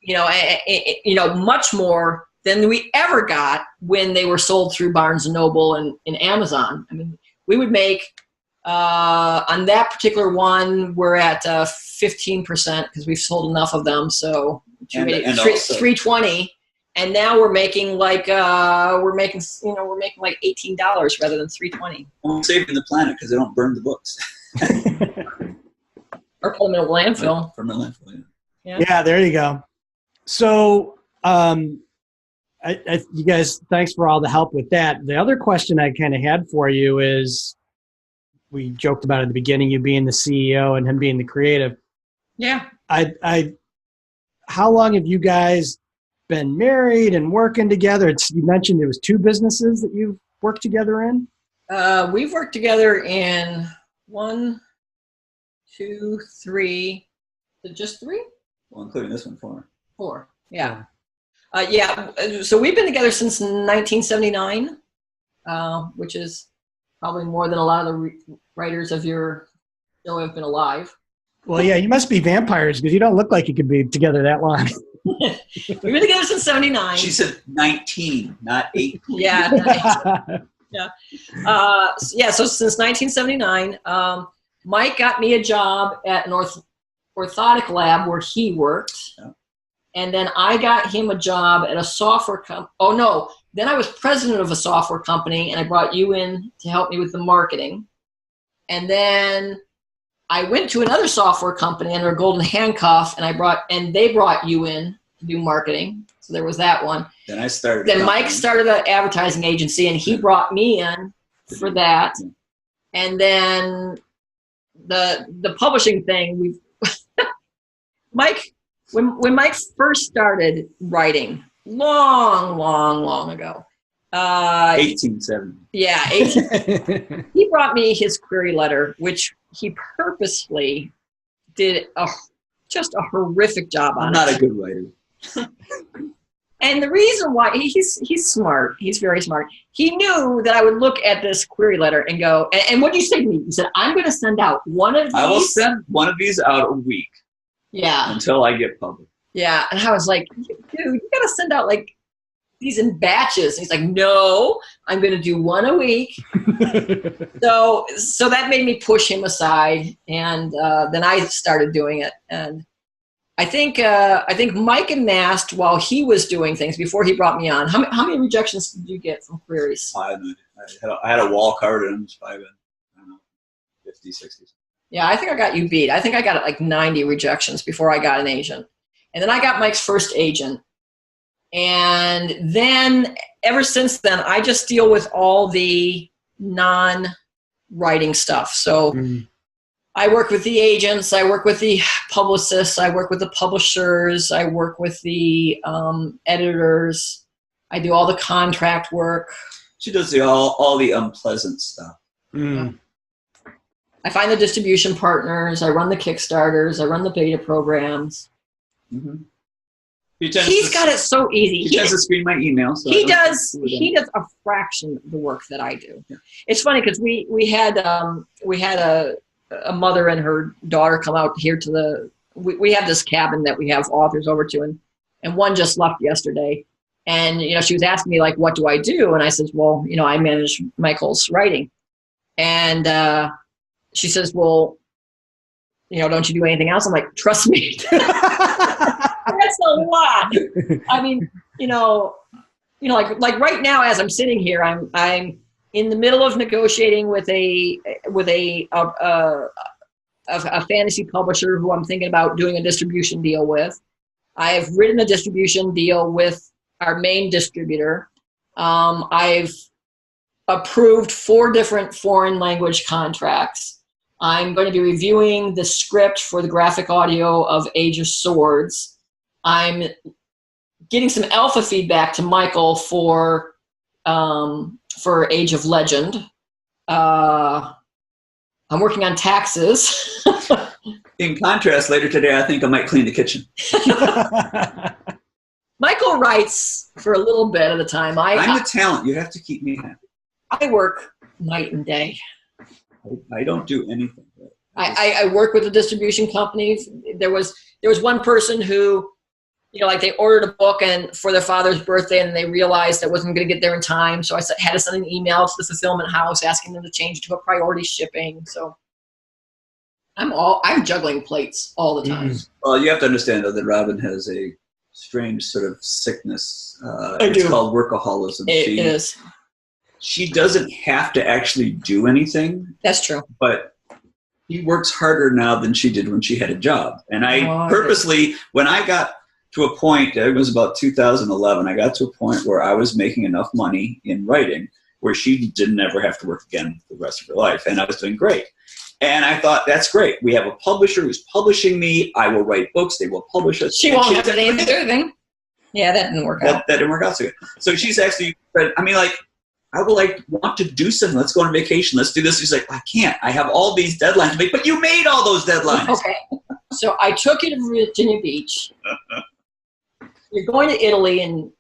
[SPEAKER 2] much more than we ever got when they were sold through Barnes & Noble and Amazon. I mean, we would make, on that particular one, we're at 15% because we've sold enough of them. So
[SPEAKER 3] and also,
[SPEAKER 2] 320, and now we're making like we're making like $18 rather than $320.
[SPEAKER 3] Well, saving the planet because they don't burn the books.
[SPEAKER 2] Or put them in a landfill.
[SPEAKER 3] From a landfill,
[SPEAKER 1] Yeah, there you go. So, you guys, thanks for all the help with that. The other question I kind of had for you is, we joked about at the beginning, you being the CEO and him being the creative.
[SPEAKER 2] Yeah.
[SPEAKER 1] How long have you guys been married and working together? You mentioned there was 2 businesses that you've worked together in.
[SPEAKER 2] We've worked together in 1, 2, 3. Is it just 3?
[SPEAKER 3] Well, including this one, 4.
[SPEAKER 2] 4. Yeah. So we've been together since 1979, which is probably more than a lot of the writers of your show have been alive.
[SPEAKER 1] Well, yeah, you must be vampires because you don't look like you could be together that long.
[SPEAKER 2] We've been together since 79.
[SPEAKER 3] She said 19, not 8.
[SPEAKER 2] Yeah. So since 1979, Mike got me a job at an orthotic lab where he worked. Yeah. And then I got him a job at a software company. Oh, no. Then I was president of a software company, and I brought you in to help me with the marketing. And then I went to another software company under a golden handcuff, and they brought you in to do marketing. So there was that one.
[SPEAKER 3] Then
[SPEAKER 2] Mike started an advertising agency, and he brought me in for that. And then the publishing thing, Mike, when Mike first started writing, long ago,
[SPEAKER 3] 1870.
[SPEAKER 2] Yeah, he brought me his query letter, which he purposely did just a horrific job on.
[SPEAKER 3] I'm not a good writer.
[SPEAKER 2] And the reason why, he's smart. He's very smart. He knew that I would look at this query letter and go, and what did you say to me? You said, I'm going to send out one of these.
[SPEAKER 3] I will send one of these out a week.
[SPEAKER 2] Yeah.
[SPEAKER 3] Until I get published.
[SPEAKER 2] Yeah. And I was like, dude, you got to send out like these in batches. And he's like, no, I'm going to do one a week. So that made me push him aside. And then I started doing it. And I think Mike amassed, while he was doing things before he brought me on, how many rejections did you get from queries?
[SPEAKER 3] I had a wall card and it was probably, I don't know, 50, 60.
[SPEAKER 2] Yeah, I think I got you beat. I think I got like 90 rejections before I got an agent. And then I got Mike's first agent. And then ever since then, I just deal with all the non-writing stuff. So I work with the agents, I work with the publicists, I work with the publishers, I work with the editors, I do all the contract work.
[SPEAKER 3] She does all the unpleasant stuff.
[SPEAKER 2] Yeah. I find the distribution partners, I run the Kickstarters, I run the beta programs.
[SPEAKER 3] Mm-hmm.
[SPEAKER 2] He's got it so easy.
[SPEAKER 3] He tends to screen my email. So
[SPEAKER 2] he does a fraction of the work that I do. Yeah. It's funny because we had a mother and her daughter come out here to we have this cabin that we have authors over to, and one just left yesterday. And, she was asking me, like, what do I do? And I says, well, I manage Michael's writing. And she says, well, don't you do anything else? I'm like, trust me. That's a lot. I mean, like right now, as I'm sitting here, I'm in the middle of negotiating with a fantasy publisher who I'm thinking about doing a distribution deal with. I have written a distribution deal with our main distributor. I've approved 4 different foreign language contracts. I'm going to be reviewing the script for the graphic audio of Age of Swords. I'm getting some alpha feedback to Michael for Age of Legend. I'm working on taxes.
[SPEAKER 3] In contrast, later today, I think I might clean the kitchen.
[SPEAKER 2] Michael writes for a little bit at a time.
[SPEAKER 3] I'm the talent. You have to keep me happy.
[SPEAKER 2] I work night and day.
[SPEAKER 3] I don't do anything.
[SPEAKER 2] I work with a distribution company. There was one person who, like they ordered a book and for their father's birthday and they realized that wasn't going to get there in time. So I had to send an email to the fulfillment house asking them to change it to a priority shipping. So I'm juggling plates all the time.
[SPEAKER 3] Well, you have to understand though that Robin has a strange sort of sickness.
[SPEAKER 2] It's
[SPEAKER 3] called workaholism.
[SPEAKER 2] It is.
[SPEAKER 3] She doesn't have to actually do anything.
[SPEAKER 2] That's true.
[SPEAKER 3] But she works harder now than she did when she had a job. And I purposely, when I got to a point, it was about 2011, I got to a point where I was making enough money in writing where she didn't ever have to work again for the rest of her life. And I was doing great. And I thought, that's great. We have a publisher who's publishing me. I will write books. They will publish us.
[SPEAKER 2] She won't have to do anything. Yeah, that didn't work out.
[SPEAKER 3] That didn't work out so good. So she's actually, I mean, like, I would want to do something. Let's go on vacation. Let's do this. She's like, I can't. I have all these deadlines to make. But you made all those deadlines.
[SPEAKER 2] Okay. So I took you to Virginia Beach. You're going to Italy in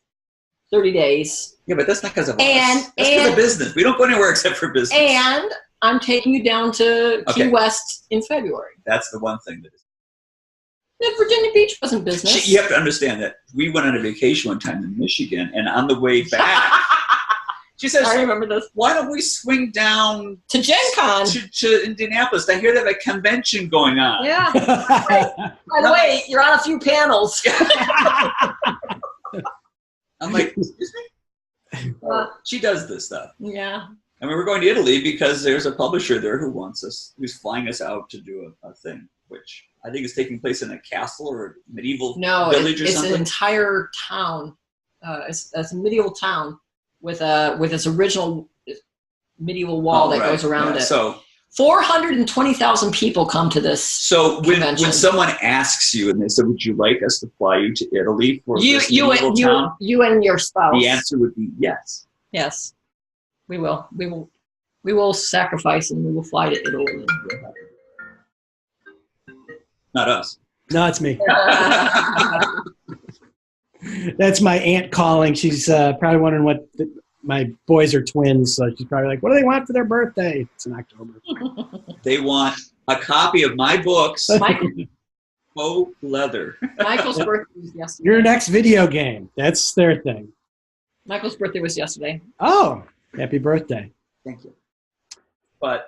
[SPEAKER 2] 30 days.
[SPEAKER 3] Yeah, but that's not because of us. That's because of business. We don't go anywhere except for business.
[SPEAKER 2] And I'm taking you down to Key West in February.
[SPEAKER 3] That's the one thing that is.
[SPEAKER 2] Virginia Beach wasn't business.
[SPEAKER 3] You have to understand that we went on a vacation one time in Michigan, and on the way back, she says,
[SPEAKER 2] I remember this.
[SPEAKER 3] Why don't we swing down
[SPEAKER 2] to Gen Con?
[SPEAKER 3] To Indianapolis. I hear they have a convention going on.
[SPEAKER 2] Yeah. By the way, you're on a few panels.
[SPEAKER 3] I'm like, excuse me? She does this stuff.
[SPEAKER 2] Yeah.
[SPEAKER 3] And we were going to Italy because there's a publisher there who wants us, who's flying us out to do a thing, which I think is taking place in a castle or a medieval village or something.
[SPEAKER 2] It's an entire town. It's a medieval town with its original medieval wall that goes around it.
[SPEAKER 3] So
[SPEAKER 2] 420,000 people come to this.
[SPEAKER 3] So when someone asks you and they say, "Would you like us to fly you to Italy for this medieval town?"
[SPEAKER 2] You and your spouse.
[SPEAKER 3] The answer would be yes.
[SPEAKER 2] Yes, we will. We will sacrifice and we will fly to Italy.
[SPEAKER 3] Not us.
[SPEAKER 1] No, it's me. That's my aunt calling. She's probably wondering what my boys are twins, so she's probably like, what do they want for their birthday? It's in October.
[SPEAKER 3] They want a copy of my books. Faux leather.
[SPEAKER 2] Michael's birthday was yesterday.
[SPEAKER 1] Your next video game. That's their thing.
[SPEAKER 2] Michael's birthday was yesterday.
[SPEAKER 1] Oh, happy birthday.
[SPEAKER 3] Thank you. But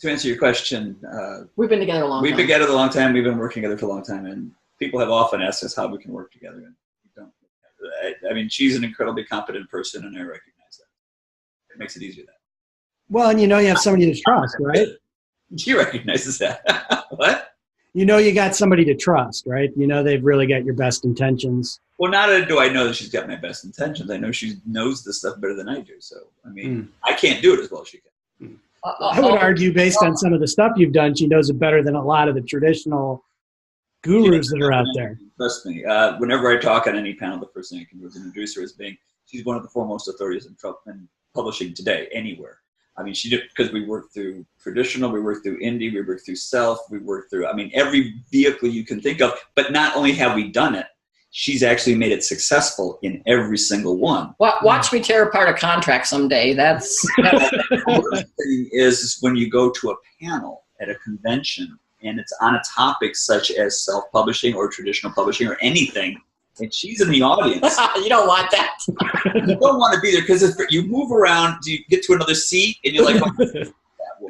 [SPEAKER 3] to answer your question,
[SPEAKER 2] we've been together a long time.
[SPEAKER 3] We've been together a long time. We've been working together for a long time, and people have often asked us how we can work together, and we don't. I mean, she's an incredibly competent person, and I recognize that. It makes it easier.
[SPEAKER 1] Well, and you have somebody to trust, right?
[SPEAKER 3] She recognizes that. What?
[SPEAKER 1] You got somebody to trust, right? They've really got your best intentions.
[SPEAKER 3] Well, not only do I know that she's got my best intentions, I know she knows this stuff better than I do. So, I mean, I can't do it as well as she can.
[SPEAKER 1] I would argue, based on some of the stuff you've done, she knows it better than a lot of the traditional gurus that are out there.
[SPEAKER 3] Trust me. Whenever I talk on any panel, the first thing I can do is introduce her as being, she's one of the foremost authorities in publishing today, anywhere. I mean, she did, because we work through traditional, we work through indie, we work through self, we work through, every vehicle you can think of. But not only have we done it, she's actually made it successful in every single one.
[SPEAKER 2] Watch me tear apart a contract someday. That's
[SPEAKER 3] the thing is when you go to a panel at a convention and it's on a topic such as self-publishing or traditional publishing or anything, and she's in the audience.
[SPEAKER 2] You don't want that.
[SPEAKER 3] You don't want to be there because if you move around, you get to another seat and you're like, oh, that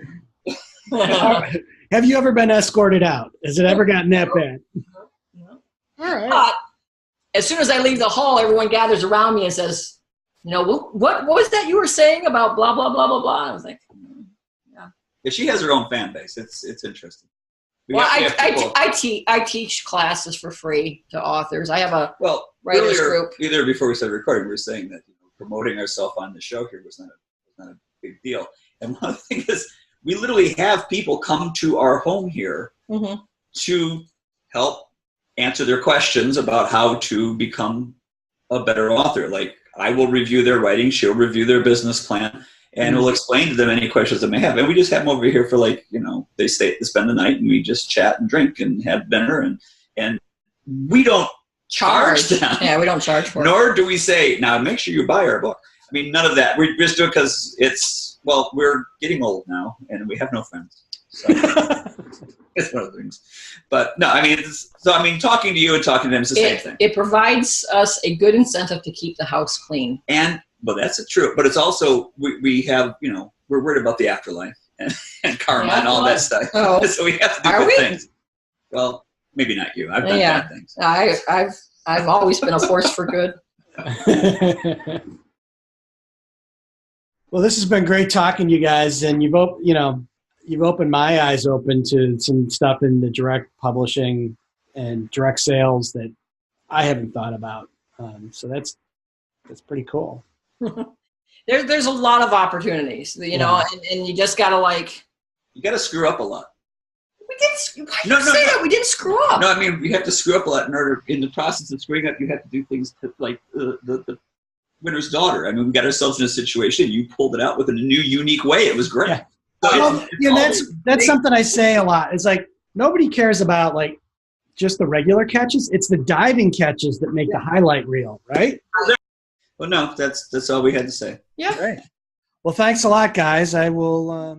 [SPEAKER 3] woman.
[SPEAKER 1] Have you ever been escorted out? Has it ever gotten that bad?
[SPEAKER 2] No. All right. But as soon as I leave the hall, everyone gathers around me and says, what was that you were saying about blah, blah, blah, blah, blah? I was like,
[SPEAKER 3] yeah, she has her own fan base. It's interesting.
[SPEAKER 2] I teach classes for free to authors. I have a writers group.
[SPEAKER 3] Either before we started recording, we were saying that promoting ourselves on the show here was not a big deal. And one of the things is we literally have people come to our home here to help answer their questions about how to become a better author. Like, I will review their writing, she'll review their business plan, and we'll explain to them any questions they may have. And we just have them over here for, like, they spend the night, and we just chat and drink and have dinner, and we don't charge them.
[SPEAKER 2] Yeah, we don't charge for it.
[SPEAKER 3] Nor do we say, now make sure you buy our book. I mean, none of that. We just do it because we're getting old now, and we have no friends. So it's one of the things. But no, I mean, talking to you and talking to them is the same thing.
[SPEAKER 2] It provides us a good incentive to keep the house clean.
[SPEAKER 3] But that's true. But it's also, we have, we're worried about the afterlife and karma and all that stuff.
[SPEAKER 2] Oh.
[SPEAKER 3] So we have to do good things. Well, maybe not you. I've done bad things.
[SPEAKER 2] I've always been a force for good.
[SPEAKER 1] Well, this has been great talking to you guys, and you've opened my eyes open to some stuff in the direct publishing and direct sales that I haven't thought about. So that's pretty cool.
[SPEAKER 2] There's a lot of opportunities, and you just gotta
[SPEAKER 3] you gotta screw up a lot.
[SPEAKER 2] We didn't. Why do you say that? We didn't screw up.
[SPEAKER 3] No, I mean, you have to screw up a lot in the process of screwing up. You have to do things like the Winter's Daughter. I mean, we got ourselves in a situation. You pulled it out with a new, unique way. It was great.
[SPEAKER 1] Yeah. That's something I say a lot. It's like, nobody cares about just the regular catches. It's the diving catches that make the highlight reel, right?
[SPEAKER 3] Well, no, that's all we had to say.
[SPEAKER 2] Yeah.
[SPEAKER 1] Great. Well, thanks a lot, guys. I will